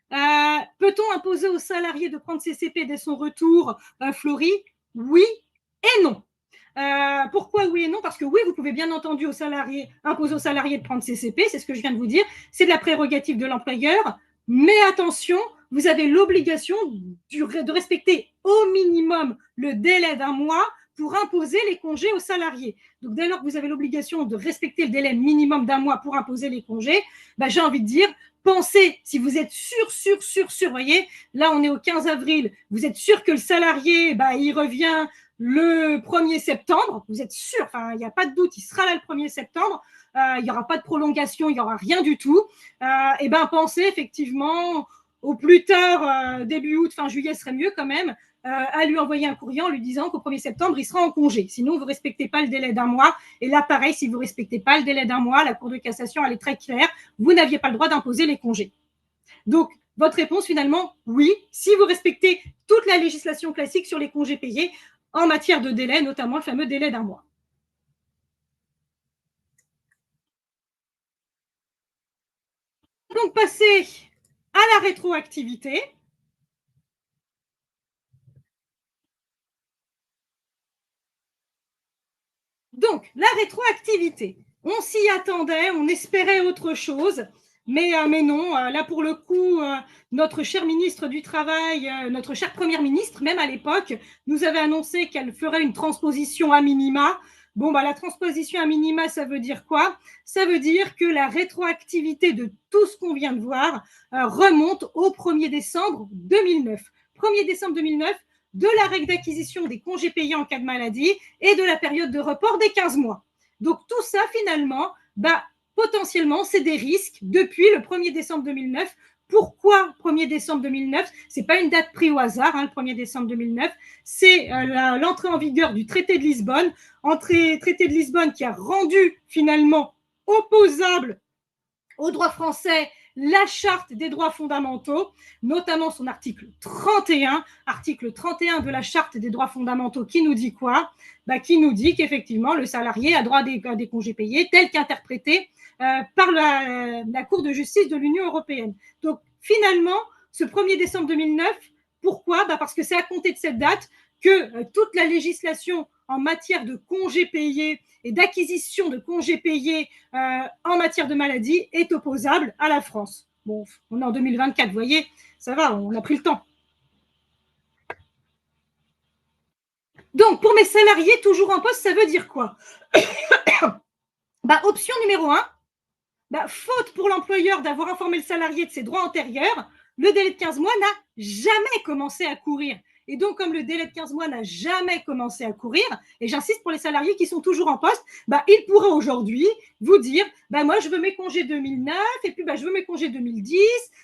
Peut-on imposer aux salariés de prendre CCP dès son retour, Florie? Oui et non. Pourquoi oui et non? Parce que oui, vous pouvez bien entendu imposer aux salariés de prendre CCP, c'est ce que je viens de vous dire, c'est de la prérogative de l'employeur, mais attention, vous avez l'obligation de respecter au minimum le délai d'1 mois pour imposer les congés aux salariés. Donc, dès lors que vous avez l'obligation de respecter le délai minimum d'un mois pour imposer les congés, ben, j'ai envie de dire, pensez, si vous êtes sûr, voyez, là, on est au 15 avril, vous êtes sûr que le salarié, ben, il revient le 1er septembre, vous êtes sûr, enfin, il n'y a pas de doute, il sera là le 1er septembre, il n'y aura pas de prolongation, il n'y aura rien du tout, et ben, pensez effectivement au plus tard, début août, fin juillet serait mieux quand même, à lui envoyer un courrier en lui disant qu'au 1er septembre, il sera en congé. Sinon, vous ne respectez pas le délai d'un mois. Et là, pareil, si vous ne respectez pas le délai d'un mois, la Cour de cassation, elle est très claire, vous n'aviez pas le droit d'imposer les congés. Donc, votre réponse, finalement, oui, si vous respectez toute la législation classique sur les congés payés en matière de délai, notamment le fameux délai d'un mois. Donc, passer à la rétroactivité. Donc, la rétroactivité, on s'y attendait, on espérait autre chose, mais non, là pour le coup, notre cher ministre du Travail, notre chère Première ministre, même à l'époque, nous avait annoncé qu'elle ferait une transposition à minima. Bon, bah, la transposition à minima, ça veut dire quoi? Ça veut dire que la rétroactivité de tout ce qu'on vient de voir remonte au 1er décembre 2009. 1er décembre 2009, de la règle d'acquisition des congés payés en cas de maladie et de la période de report des 15 mois. Donc tout ça, finalement, bah, potentiellement, c'est des risques depuis le 1er décembre 2009. Pourquoi 1er décembre 2009? Ce n'est pas une date prise au hasard, hein, le 1er décembre 2009. C'est l'entrée en vigueur du traité de Lisbonne, traité de Lisbonne qui a rendu finalement opposable au droit français la charte des droits fondamentaux, notamment son article 31 de la charte des droits fondamentaux qui nous dit quoi? Bah, qui nous dit qu'effectivement le salarié a droit à des congés payés tels qu'interprétés par la Cour de justice de l'Union européenne. Donc finalement, ce 1er décembre 2009, pourquoi? Bah, parce que c'est à compter de cette date que toute la législation en matière de congés payés et d'acquisition de congés payés en matière de maladie est opposable à la France. Bon, on est en 2024, vous voyez, ça va, on a pris le temps. Donc, pour mes salariés toujours en poste, ça veut dire quoi? Bah, option numéro 1, bah, faute pour l'employeur d'avoir informé le salarié de ses droits antérieurs, le délai de 15 mois n'a jamais commencé à courir. Et donc, comme le délai de 15 mois n'a jamais commencé à courir, et j'insiste pour les salariés qui sont toujours en poste, bah, ils pourraient aujourd'hui vous dire, bah, moi, je veux mes congés 2009, et puis bah, je veux mes congés 2010,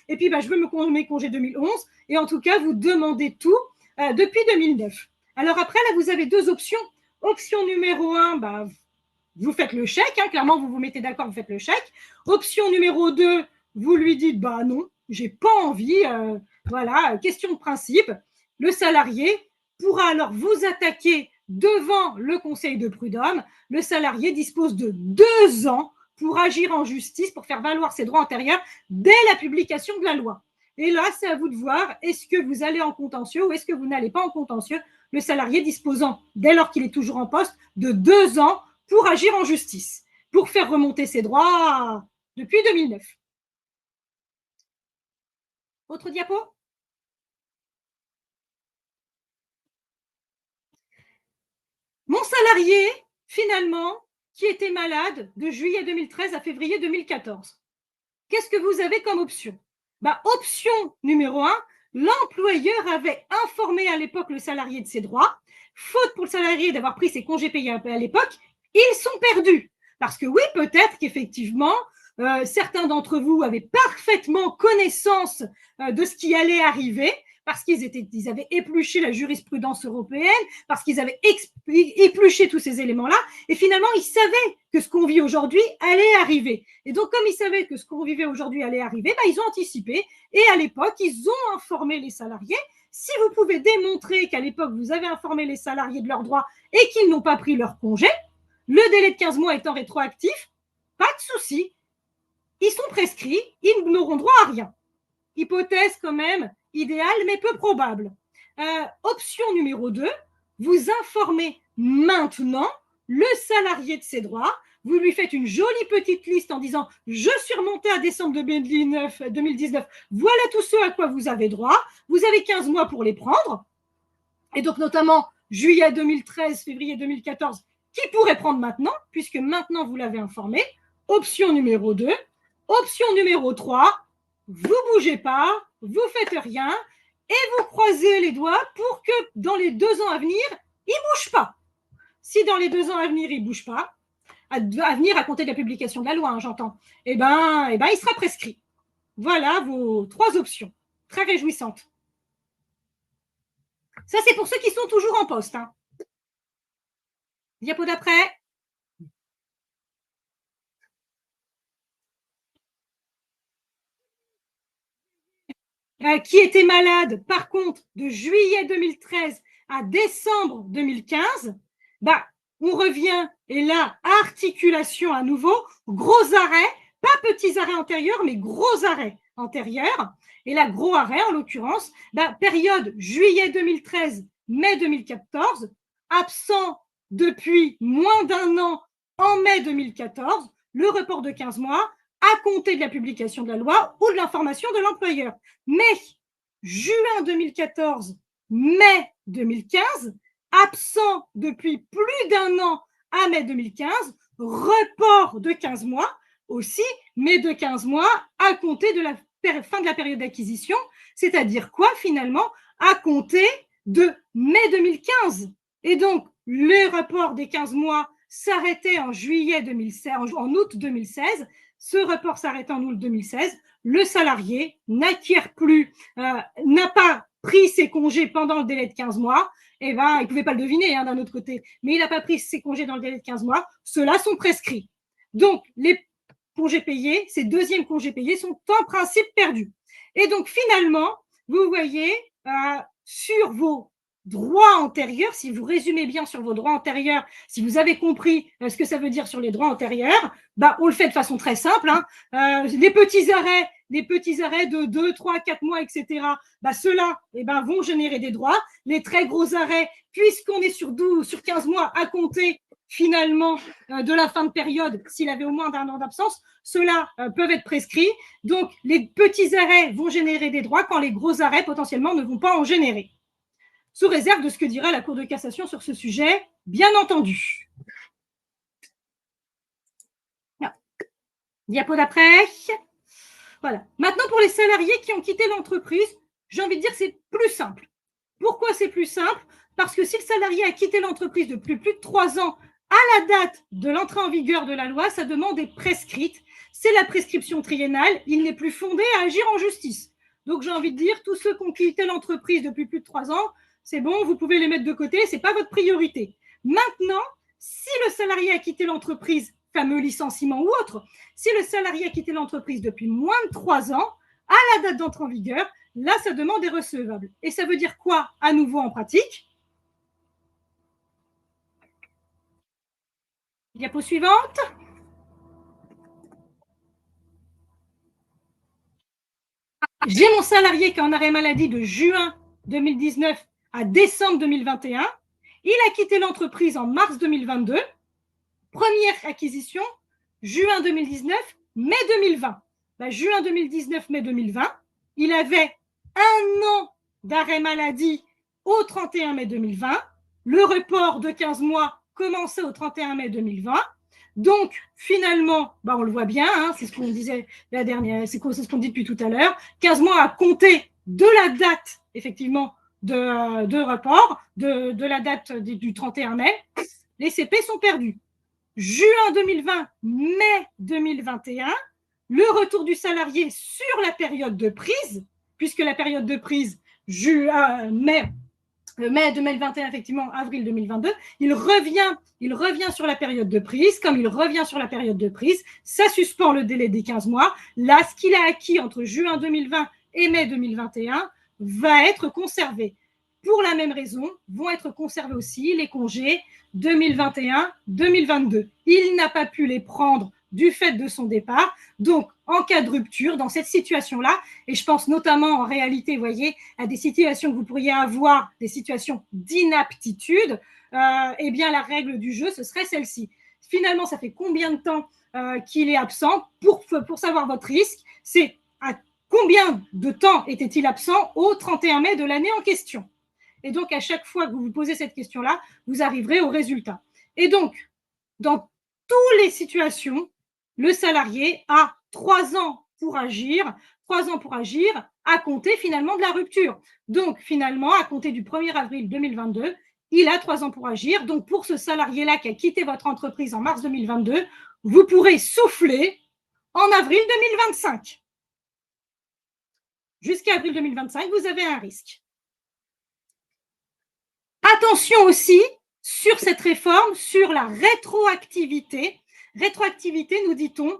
et puis bah, je veux mes congés 2011, et en tout cas, vous demandez tout depuis 2009. Alors après, là, vous avez deux options. Option numéro 1, bah, vous faites le chèque, hein, clairement, vous vous mettez d'accord, vous faites le chèque. Option numéro 2, vous lui dites, bah non, j'ai pas envie, voilà, question de principe. Le salarié pourra alors vous attaquer devant le conseil de prud'homme. Le salarié dispose de 2 ans pour agir en justice, pour faire valoir ses droits antérieurs dès la publication de la loi. Et là, c'est à vous de voir, est-ce que vous allez en contentieux ou est-ce que vous n'allez pas en contentieux? Le salarié disposant, dès lors qu'il est toujours en poste, de 2 ans pour agir en justice, pour faire remonter ses droits depuis 2009. Autre diapo? Mon salarié, finalement, qui était malade de juillet 2013 à février 2014. Qu'est-ce que vous avez comme option? Bah, option numéro 1, l'employeur avait informé à l'époque le salarié de ses droits. Faute pour le salarié d'avoir pris ses congés payés à l'époque, ils sont perdus. Parce que oui, peut-être qu'effectivement, certains d'entre vous avaient parfaitement connaissance de ce qui allait arriver, parce ils avaient épluché la jurisprudence européenne, parce qu'ils avaient épluché tous ces éléments-là, et finalement, ils savaient que ce qu'on vit aujourd'hui allait arriver. Et donc, comme ils savaient que ce qu'on vivait aujourd'hui allait arriver, bah, ils ont anticipé, et à l'époque, ils ont informé les salariés. Si vous pouvez démontrer qu'à l'époque, vous avez informé les salariés de leurs droits et qu'ils n'ont pas pris leur congé, le délai de 15 mois étant rétroactif, pas de souci. Ils sont prescrits, ils n'auront droit à rien. Hypothèse quand même idéale, mais peu probable. Option numéro 2, vous informez maintenant le salarié de ses droits. Vous lui faites une jolie petite liste en disant « Je suis remonté à décembre 2019, voilà tout ce à quoi vous avez droit, vous avez 15 mois pour les prendre. » Et donc notamment juillet 2013, février 2014, qui pourrait prendre maintenant, puisque maintenant vous l'avez informé. Option numéro 2. Option numéro 3, vous ne bougez pas, vous ne faites rien, et vous croisez les doigts pour que dans les 2 ans à venir, il ne bouge pas. Si dans les 2 ans à venir, il ne bouge pas, à venir à compter de la publication de la loi, hein, j'entends, il sera prescrit. Voilà vos 3 options. Très réjouissantes. Ça, c'est pour ceux qui sont toujours en poste. Hein. Diapo d'après. Qui était malade, par contre, de juillet 2013 à décembre 2015, on revient, et là, articulation à nouveau, gros arrêt, pas petits arrêts antérieurs, mais gros arrêts antérieurs. Et là, gros arrêt, en l'occurrence, période juillet 2013, mai 2014, absent depuis moins d'1 an en mai 2014, le report de 15 mois, à compter de la publication de la loi ou de l'information de l'employeur. Mais juin 2014, mai 2015, absent depuis plus d'1 an à mai 2015, report de 15 mois aussi, mais de 15 mois à compter de la fin de la période d'acquisition, c'est-à-dire quoi finalement? À compter de mai 2015. Et donc, le report des 15 mois s'arrêtait en juillet 2016, en août 2016. Ce report s'arrête en août 2016. Le salarié n'acquiert plus, n'a pas pris ses congés pendant le délai de 15 mois. Il ne pouvait pas le deviner d'un autre côté, mais il n'a pas pris ses congés dans le délai de 15 mois. Ceux-là sont prescrits. Donc, les congés payés, ces deuxièmes congés payés sont en principe perdus. Et donc, finalement, vous voyez, sur vos droits antérieurs, si vous résumez bien sur vos droits antérieurs, si vous avez compris ce que ça veut dire sur les droits antérieurs, on le fait de façon très simple. Hein. Les petits arrêts de 2, 3, 4 mois, etc., ceux-là vont générer des droits. Les très gros arrêts, puisqu'on est sur 15 mois à compter finalement de la fin de période, s'il avait au moins d'1 an d'absence, ceux-là peuvent être prescrits. Donc, les petits arrêts vont générer des droits quand les gros arrêts potentiellement ne vont pas en générer. Sous réserve de ce que dira la Cour de cassation sur ce sujet, bien entendu. Diapo d'après. Voilà. Maintenant, pour les salariés qui ont quitté l'entreprise, j'ai envie de dire que c'est plus simple. Pourquoi c'est plus simple? Parce que si le salarié a quitté l'entreprise depuis plus de 3 ans à la date de l'entrée en vigueur de la loi, sa demande est prescrite. C'est la prescription triennale. Il n'est plus fondé à agir en justice. Donc, j'ai envie de dire, tous ceux qui ont quitté l'entreprise depuis plus de 3 ans, c'est bon, vous pouvez les mettre de côté, ce n'est pas votre priorité. Maintenant, si le salarié a quitté l'entreprise, fameux licenciement ou autre, si le salarié a quitté l'entreprise depuis moins de 3 ans, à la date d'entrée en vigueur, là, sa demande est recevable. Et ça veut dire quoi, à nouveau en pratique? Diapo suivante. J'ai mon salarié qui est en arrêt maladie de juin 2019 à décembre 2021. Il a quitté l'entreprise en mars 2022. Première acquisition, juin 2019, mai 2020. Juin 2019, mai 2020, il avait 1 an d'arrêt maladie au 31 mai 2020. Le report de 15 mois commençait au 31 mai 2020. Donc, finalement, on le voit bien, hein, c'est ce qu'on disait la dernière, c'est ce qu'on dit depuis tout à l'heure, 15 mois à compter de la date, effectivement, de report, de la date du 31 mai, les CP sont perdus. Juin 2020, mai 2021, le retour du salarié sur la période de prise, puisque la période de prise, mai 2021, effectivement, avril 2022, il revient sur la période de prise. Comme il revient sur la période de prise, ça suspend le délai des 15 mois. Là, ce qu'il a acquis entre juin 2020 et mai 2021 va être conservé. Pour la même raison, vont être conservés aussi les congés 2021-2022. Il n'a pas pu les prendre du fait de son départ. Donc, en cas de rupture, dans cette situation-là, et je pense notamment en réalité, vous voyez, à des situations que vous pourriez avoir, des situations d'inaptitude, eh bien, la règle du jeu, ce serait celle-ci. Finalement, ça fait combien de temps qu'il est absent? Pour savoir votre risque, c'est à combien de temps était-il absent au 31 mai de l'année en question? Et donc, à chaque fois que vous vous posez cette question-là, vous arriverez au résultat. Et donc, dans toutes les situations, le salarié a 3 ans pour agir, 3 ans pour agir à compter finalement de la rupture. Donc, finalement, à compter du 1er avril 2022, il a 3 ans pour agir. Donc, pour ce salarié-là qui a quitté votre entreprise en mars 2022, vous pourrez souffler en avril 2025. Jusqu'à avril 2025, vous avez un risque. Attention aussi sur cette réforme, sur la rétroactivité. Rétroactivité, nous dit-on,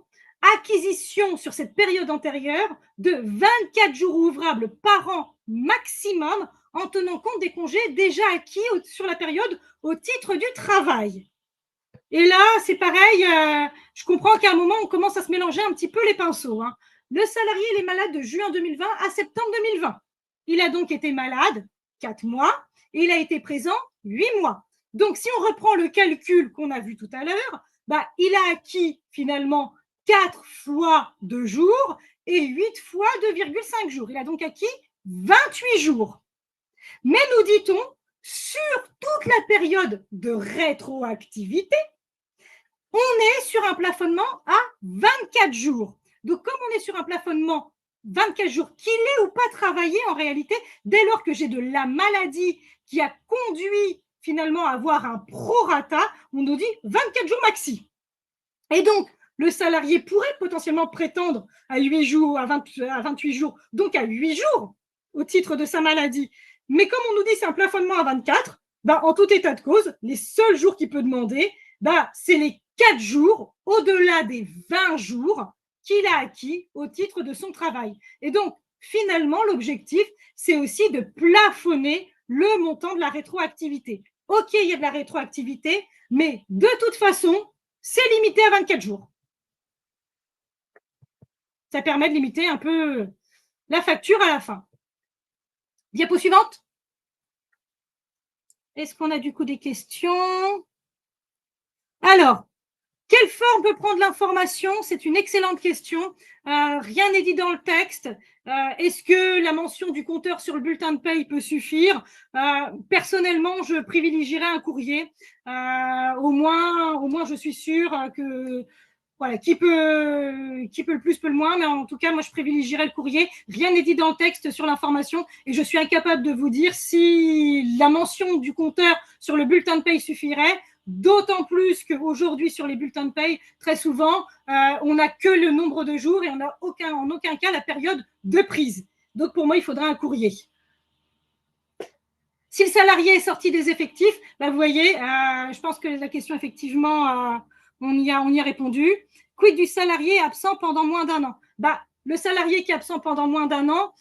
acquisition sur cette période antérieure de 24 jours ouvrables par an maximum en tenant compte des congés déjà acquis sur la période au titre du travail. Et là, c'est pareil, je comprends qu'à un moment, on commence à se mélanger un petit peu les pinceaux. Hein. Le salarié, il est malade de juin 2020 à septembre 2020. Il a donc été malade 4 mois et il a été présent 8 mois. Donc, si on reprend le calcul qu'on a vu tout à l'heure, bah, il a acquis finalement 4 fois 2 jours et 8 fois 2,5 jours. Il a donc acquis 28 jours. Mais nous dit-on, sur toute la période de rétroactivité, on est sur un plafonnement à 24 jours. Donc, comme on est sur un plafonnement 24 jours, qu'il ait ou pas travaillé en réalité, dès lors que j'ai de la maladie qui a conduit finalement à avoir un prorata, on nous dit 24 jours maxi. Et donc, le salarié pourrait potentiellement prétendre à 8 jours, à 28 jours, donc à 8 jours au titre de sa maladie. Mais comme on nous dit c'est un plafonnement à 24, bah, en tout état de cause, les seuls jours qu'il peut demander, bah, c'est les 4 jours au-delà des 20 jours qu'il a acquis au titre de son travail. Et donc, finalement, l'objectif, c'est aussi de plafonner le montant de la rétroactivité. OK, il y a de la rétroactivité, mais de toute façon, c'est limité à 24 jours. Ça permet de limiter un peu la facture à la fin. Diapo suivante. Est-ce qu'on a du coup des questions? Alors, quelle forme peut prendre l'information? C'est une excellente question. Rien n'est dit dans le texte. Est-ce que la mention du compteur sur le bulletin de paye peut suffire? Personnellement, je privilégierais un courrier. Au moins, je suis sûre que voilà, qui peut le plus peut le moins, mais en tout cas, moi, je privilégierais le courrier. Rien n'est dit dans le texte sur l'information et je suis incapable de vous dire si la mention du compteur sur le bulletin de paye suffirait. D'autant plus qu'aujourd'hui, sur les bulletins de paye, très souvent, on n'a que le nombre de jours et on n'a en aucun cas la période de prise. Donc, pour moi, il faudra un courrier. Si le salarié est sorti des effectifs, bah, vous voyez, je pense que la question, effectivement, on y a répondu. Quid du salarié absent pendant moins d'un an? Bah, le salarié qui est absent pendant moins d'un an,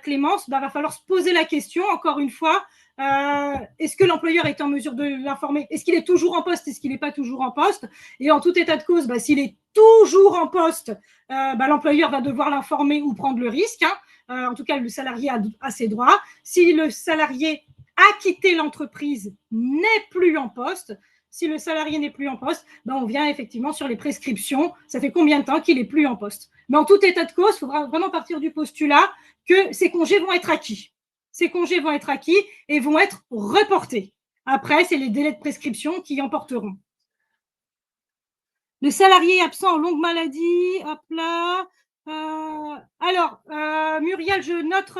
Clémence, bah, va falloir se poser la question, encore une fois, est-ce que l'employeur est en mesure de l'informer? Est-ce qu'il est toujours en poste? Est-ce qu'il n'est pas toujours en poste? Et en tout état de cause, bah, s'il est toujours en poste, bah, l'employeur va devoir l'informer ou prendre le risque. Hein. En tout cas, le salarié a ses droits. Si le salarié a quitté l'entreprise, n'est plus en poste, si le salarié n'est plus en poste, ben on vient effectivement sur les prescriptions. Ça fait combien de temps qu'il n'est plus en poste? Mais en tout état de cause, il faudra vraiment partir du postulat que ces congés vont être acquis. Ces congés vont être acquis et vont être reportés. Après, c'est les délais de prescription qui emporteront. Le salarié absent en longue maladie, hop là. Alors, Muriel, je note.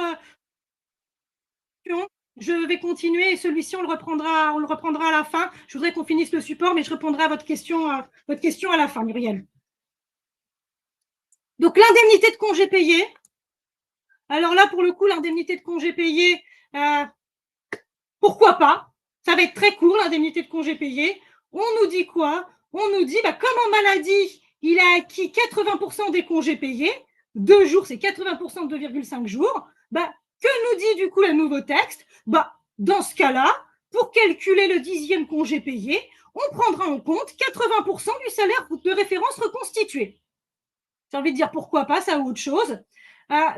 Je vais continuer et celui-ci, on le reprendra à la fin. Je voudrais qu'on finisse le support, mais je répondrai à votre question à la fin, Muriel. Donc, l'indemnité de congé payé. Alors là, pour le coup, l'indemnité de congé payé, pourquoi pas? Ça va être très court, l'indemnité de congé payé. On nous dit quoi? On nous dit, comme en maladie, il a acquis 80% des congés payés. 2 jours, c'est 80% de 2,5 jours. Que nous dit du coup le nouveau texte? Dans ce cas-là, pour calculer le 10e congé payé, on prendra en compte 80% du salaire de référence reconstitué. J'ai envie de dire pourquoi pas, ça ou autre chose.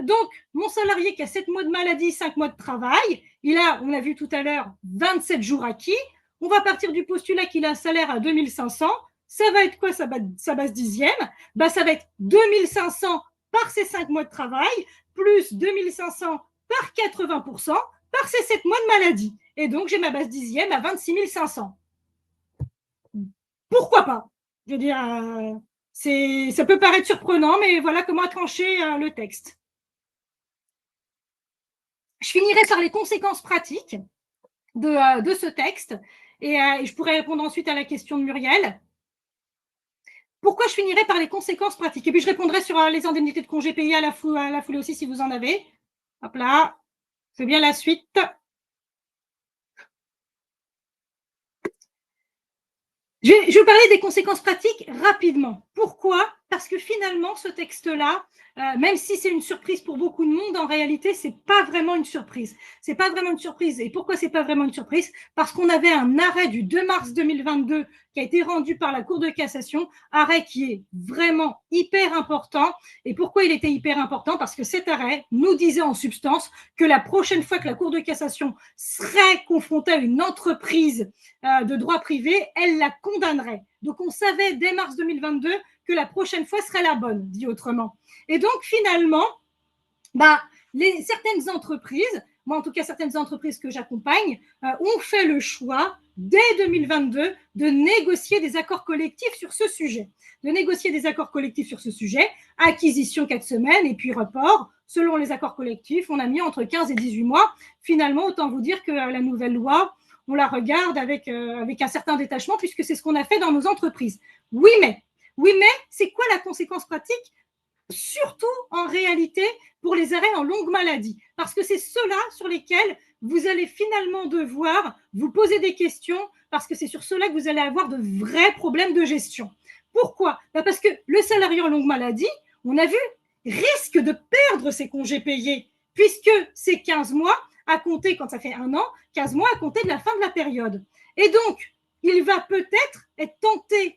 Donc, mon salarié qui a 7 mois de maladie, 5 mois de travail, il a, on l'a vu tout à l'heure, 27 jours acquis. On va partir du postulat qu'il a un salaire à 2500. Ça va être quoi sa base 10e? Ça va être 2500 par ses 5 mois de travail, plus 2500 par 80%, par ces 7 mois de maladie. et donc j'ai ma base dixième à 26 500. Pourquoi pas? Je veux dire, ça peut paraître surprenant, mais voilà comment a tranché le texte. Je finirai par les conséquences pratiques de ce texte, et je pourrais répondre ensuite à la question de Muriel. Pourquoi je finirai par les conséquences pratiques? Et puis je répondrai sur les indemnités de congés payés à la foulée aussi, si vous en avez. Hop là, c'est bien la suite. Je vais vous parler des conséquences pratiques rapidement. Pourquoi? Parce que finalement, ce texte-là, même si c'est une surprise pour beaucoup de monde, en réalité, c'est pas vraiment une surprise. C'est pas vraiment une surprise. Et pourquoi c'est pas vraiment une surprise? Parce qu'on avait un arrêt du 2 mars 2022 qui a été rendu par la Cour de cassation, arrêt qui est vraiment hyper important. Et pourquoi il était hyper important? Parce que cet arrêt nous disait en substance que la prochaine fois que la Cour de cassation serait confrontée à une entreprise de droit privé, elle la condamnerait. Donc on savait dès mars 2022 que la prochaine fois serait la bonne, dit autrement. Et donc finalement, certaines entreprises, moi en tout cas certaines entreprises que j'accompagne, ont fait le choix dès 2022 de négocier des accords collectifs sur ce sujet. Acquisition 4 semaines et puis report. Selon les accords collectifs, on a mis entre 15 et 18 mois. Finalement, autant vous dire que la nouvelle loi, on la regarde avec un certain détachement puisque c'est ce qu'on a fait dans nos entreprises. Oui, mais c'est quoi la conséquence pratique? Surtout en réalité pour les arrêts en longue maladie, parce que c'est ceux-là sur lesquels vous allez finalement devoir vous poser des questions, parce que c'est sur ceux-là que vous allez avoir de vrais problèmes de gestion. Pourquoi? Parce que le salarié en longue maladie, on a vu, risque de perdre ses congés payés, puisque c'est 15 mois à compter, quand ça fait un an, 15 mois à compter de la fin de la période. Et donc, il va peut-être être tenté,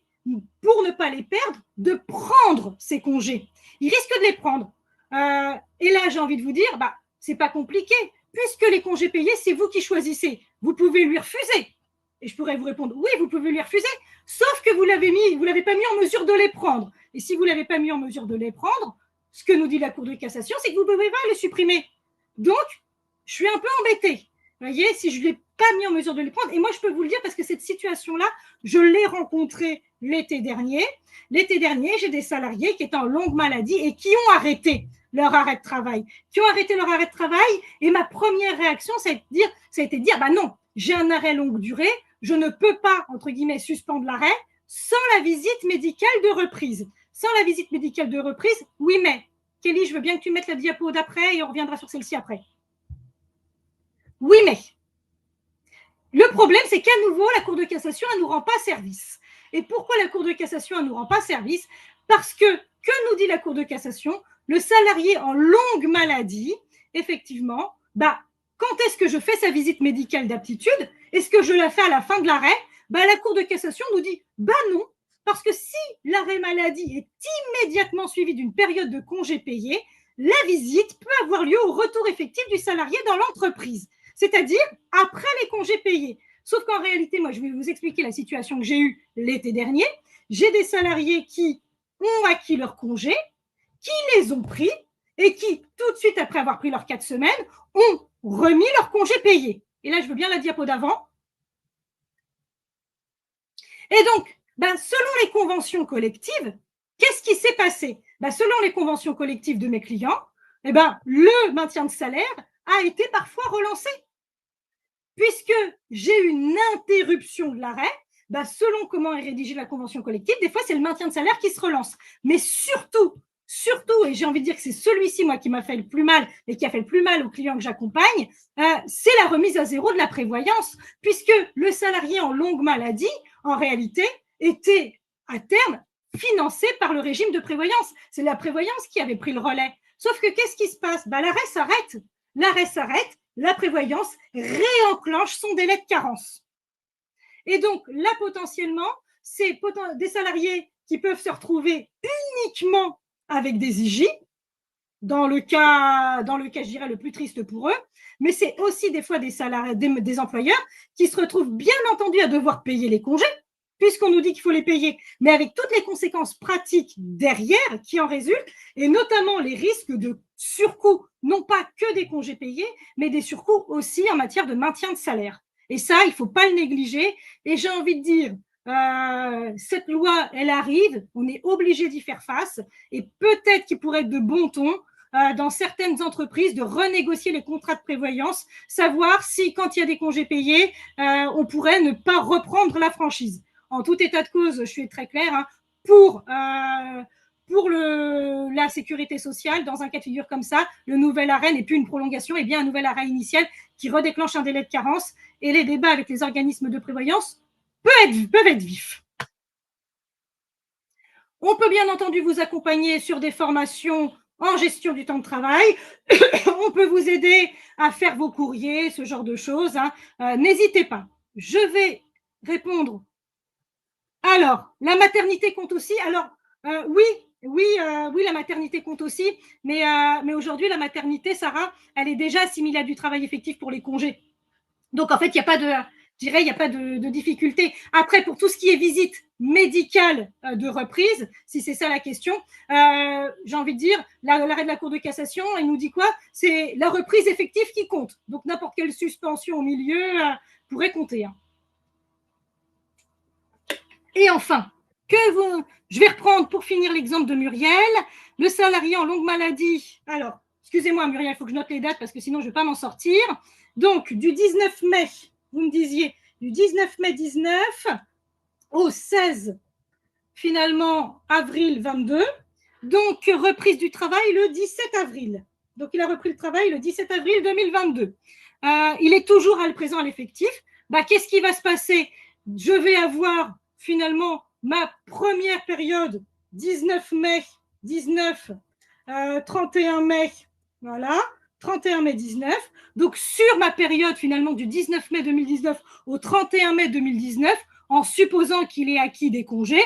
pour ne pas les perdre, de prendre ses congés. Il risque de les prendre. Et là, j'ai envie de vous dire, c'est pas compliqué. Puisque les congés payés, c'est vous qui choisissez. Vous pouvez lui refuser. Et je pourrais vous répondre, oui, vous pouvez lui refuser, sauf que vous l'avez pas mis en mesure de les prendre. Et si vous l'avez pas mis en mesure de les prendre, ce que nous dit la Cour de cassation, c'est que vous ne pouvez pas les supprimer. Donc, je suis un peu embêtée. Vous voyez, si je ne l'ai pas mis en mesure de les prendre, et moi, je peux vous le dire parce que cette situation-là, je l'ai rencontrée l'été dernier. L'été dernier, j'ai des salariés qui étaient en longue maladie et qui ont arrêté leur arrêt de travail. Et ma première réaction, ça a été de dire, non, j'ai un arrêt longue durée, je ne peux pas, entre guillemets, suspendre l'arrêt sans la visite médicale de reprise. Sans la visite médicale de reprise, oui, mais, Kelly, je veux bien que tu mettes la diapo d'après et on reviendra sur celle-ci après. Oui, mais. Le problème, c'est qu'à nouveau, la Cour de cassation, elle ne nous rend pas service. Et pourquoi la Cour de cassation ne nous rend pas service? Parce que nous dit la Cour de cassation? Le salarié en longue maladie, effectivement, quand est-ce que je fais sa visite médicale d'aptitude? Est-ce que je la fais à la fin de l'arrêt? La Cour de cassation nous dit, non, parce que si l'arrêt maladie est immédiatement suivi d'une période de congé payé, la visite peut avoir lieu au retour effectif du salarié dans l'entreprise, c'est-à-dire après les congés payés. Sauf qu'en réalité, moi, je vais vous expliquer la situation que j'ai eue l'été dernier. J'ai des salariés qui ont acquis leurs congés, qui les ont pris et qui, tout de suite après avoir pris leurs 4 semaines, ont remis leurs congés payés. Et là, je veux bien la diapo d'avant. Et donc, selon les conventions collectives, qu'est-ce qui s'est passé? Selon les conventions collectives de mes clients, le maintien de salaire a été parfois relancé. Puisque j'ai une interruption de l'arrêt, selon comment est rédigée la convention collective, des fois, c'est le maintien de salaire qui se relance. Mais surtout, et j'ai envie de dire que c'est celui-ci, moi, qui m'a fait le plus mal et qui a fait le plus mal aux clients que j'accompagne, c'est la remise à zéro de la prévoyance, puisque le salarié en longue maladie, en réalité, était à terme financé par le régime de prévoyance. C'est la prévoyance qui avait pris le relais. Sauf que qu'est-ce qui se passe? L'arrêt s'arrête, la prévoyance réenclenche son délai de carence. Et donc, là, potentiellement, c'est des salariés qui peuvent se retrouver uniquement avec des IJ, dans le cas, je dirais, le plus triste pour eux, mais c'est aussi des fois des salariés, des employeurs qui se retrouvent bien entendu à devoir payer les congés, puisqu'on nous dit qu'il faut les payer, mais avec toutes les conséquences pratiques derrière qui en résultent, et notamment les risques de surcoût, non pas que des congés payés, mais des surcoûts aussi en matière de maintien de salaire. Et ça, il ne faut pas le négliger. Et j'ai envie de dire, cette loi, elle arrive, on est obligé d'y faire face. Et peut-être qu'il pourrait être de bon ton dans certaines entreprises de renégocier les contrats de prévoyance, savoir si, quand il y a des congés payés, on pourrait ne pas reprendre la franchise. En tout état de cause, je suis très claire, hein, pour la sécurité sociale, dans un cas de figure comme ça, le nouvel arrêt n'est plus une prolongation, et bien un nouvel arrêt initial qui redéclenche un délai de carence, et les débats avec les organismes de prévoyance peuvent être vifs. On peut bien entendu vous accompagner sur des formations en gestion du temps de travail. On peut vous aider à faire vos courriers, ce genre de choses. Hein. N'hésitez pas. Je vais répondre. Alors, la maternité compte aussi. Alors, oui, la maternité compte aussi. Mais aujourd'hui, la maternité, Sarah, elle est déjà assimilée à du travail effectif pour les congés. Donc, en fait, il n'y a pas de, je dirais, il n'y a pas de difficulté. Après, pour tout ce qui est visite médicale de reprise, si c'est ça la question, j'ai envie de dire, l'arrêt de la Cour de cassation, il nous dit quoi? C'est la reprise effective qui compte. Donc, n'importe quelle suspension au milieu pourrait compter. Hein. Et enfin, je vais reprendre pour finir l'exemple de Muriel, le salarié en longue maladie. Alors, excusez-moi Muriel, il faut que je note les dates parce que sinon je ne vais pas m'en sortir. Donc, du 19 mai, vous me disiez, du 19 mai 19 au 16, finalement, avril 22. Donc, reprise du travail le 17 avril. Donc, il a repris le travail le 17 avril 2022. Il est toujours à présent à l'effectif. Qu'est-ce qui va se passer? Je vais avoir finalement ma première période 19 mai 19, 31 mai, voilà, 31 mai 19. Donc, sur ma période finalement du 19 mai 2019 au 31 mai 2019, en supposant qu'il ait acquis des congés,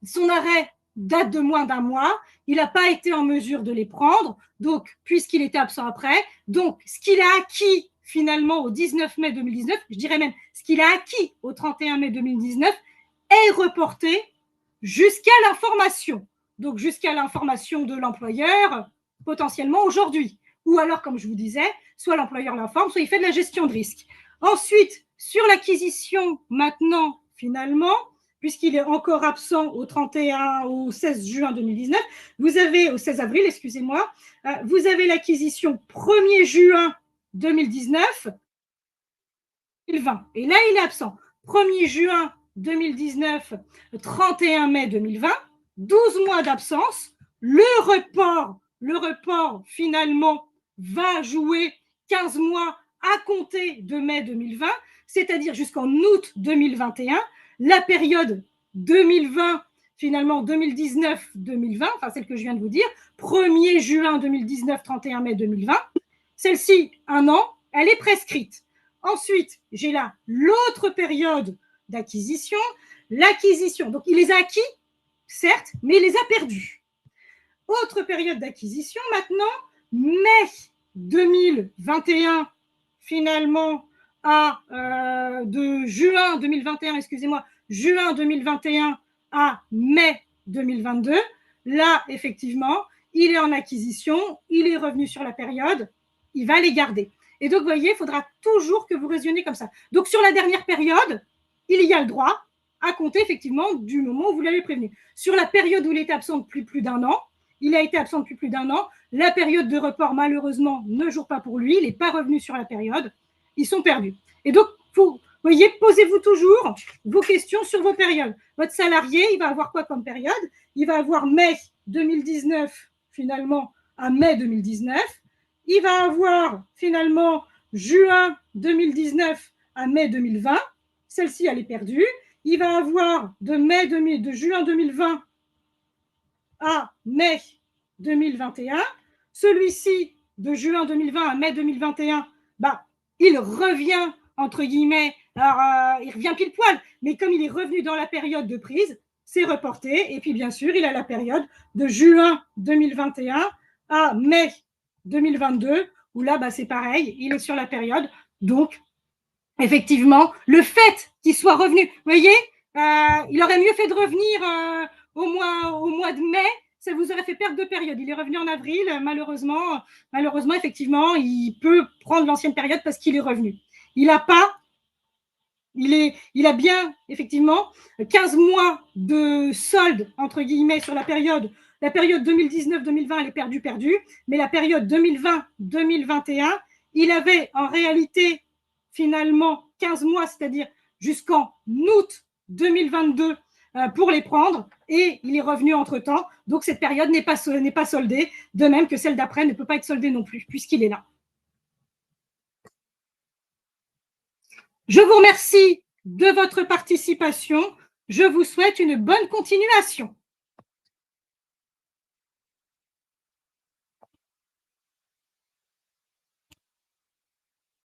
son arrêt date de moins d'un mois, il n'a pas été en mesure de les prendre, donc, puisqu'il était absent après, donc, ce qu'il a acquis finalement au 19 mai 2019, je dirais même ce qu'il a acquis au 31 mai 2019, est reporté jusqu'à l'information. Donc, jusqu'à l'information de l'employeur, potentiellement aujourd'hui. Ou alors, comme je vous disais, soit l'employeur l'informe, soit il fait de la gestion de risque. Ensuite, sur l'acquisition, maintenant, finalement, puisqu'il est encore absent au 16 juin 2019, vous avez, au 16 avril, excusez-moi, vous avez l'acquisition 1er juin 2019, 2020. Et là, il est absent. 1er juin 2019, 31 mai 2020, 12 mois d'absence. Le report, finalement, va jouer 15 mois à compter de mai 2020, c'est-à-dire jusqu'en août 2021. La période 2020, finalement 2019-2020, enfin celle que je viens de vous dire, 1er juin 2019, 31 mai 2020, celle-ci, un an, elle est prescrite. Ensuite, j'ai là l'autre période d'acquisition. L'acquisition, donc il les a acquis, certes, mais il les a perdus. Autre période d'acquisition maintenant, mai 2021, finalement, de juin 2021, excusez-moi, juin 2021 à mai 2022. Là, effectivement, il est en acquisition, il est revenu sur la période, il va les garder. Et donc, vous voyez, il faudra toujours que vous raisonniez comme ça. Donc, sur la dernière période, il y a le droit à compter, effectivement, du moment où vous l'avez prévenu. Sur la période où il était absent depuis plus d'un an, il a été absent depuis plus d'un an. La période de report, malheureusement, ne joue pas pour lui. Il n'est pas revenu sur la période. Ils sont perdus. Et donc, vous voyez, posez-vous toujours vos questions sur vos périodes. Votre salarié, il va avoir quoi comme période? Il va avoir mai 2019, finalement, à mai 2019. Il va avoir, finalement, juin 2019 à mai 2020. Celle-ci, elle est perdue. Il va avoir de juin 2020 à mai 2021. Celui-ci, de juin 2020 à mai 2021, il revient, entre guillemets, alors, il revient pile poil, mais comme il est revenu dans la période de prise, c'est reporté. Et puis, bien sûr, il a la période de juin 2021 à mai 2022, où là, c'est pareil, il est sur la période. Donc, effectivement, le fait qu'il soit revenu, vous voyez, il aurait mieux fait de revenir au mois de mai, ça vous aurait fait perdre 2 périodes. Il est revenu en avril, malheureusement, effectivement, il peut prendre l'ancienne période parce qu'il est revenu. il a pas, il a bien, effectivement, 15 mois de solde, entre guillemets, sur la période 2019-2020, elle est perdue, mais la période 2020-2021, il avait en réalité, finalement, 15 mois, c'est-à-dire jusqu'en août 2022 pour les prendre, et il est revenu entre-temps. Donc, cette période n'est pas soldée, de même que celle d'après ne peut pas être soldée non plus, puisqu'il est là. Je vous remercie de votre participation. Je vous souhaite une bonne continuation.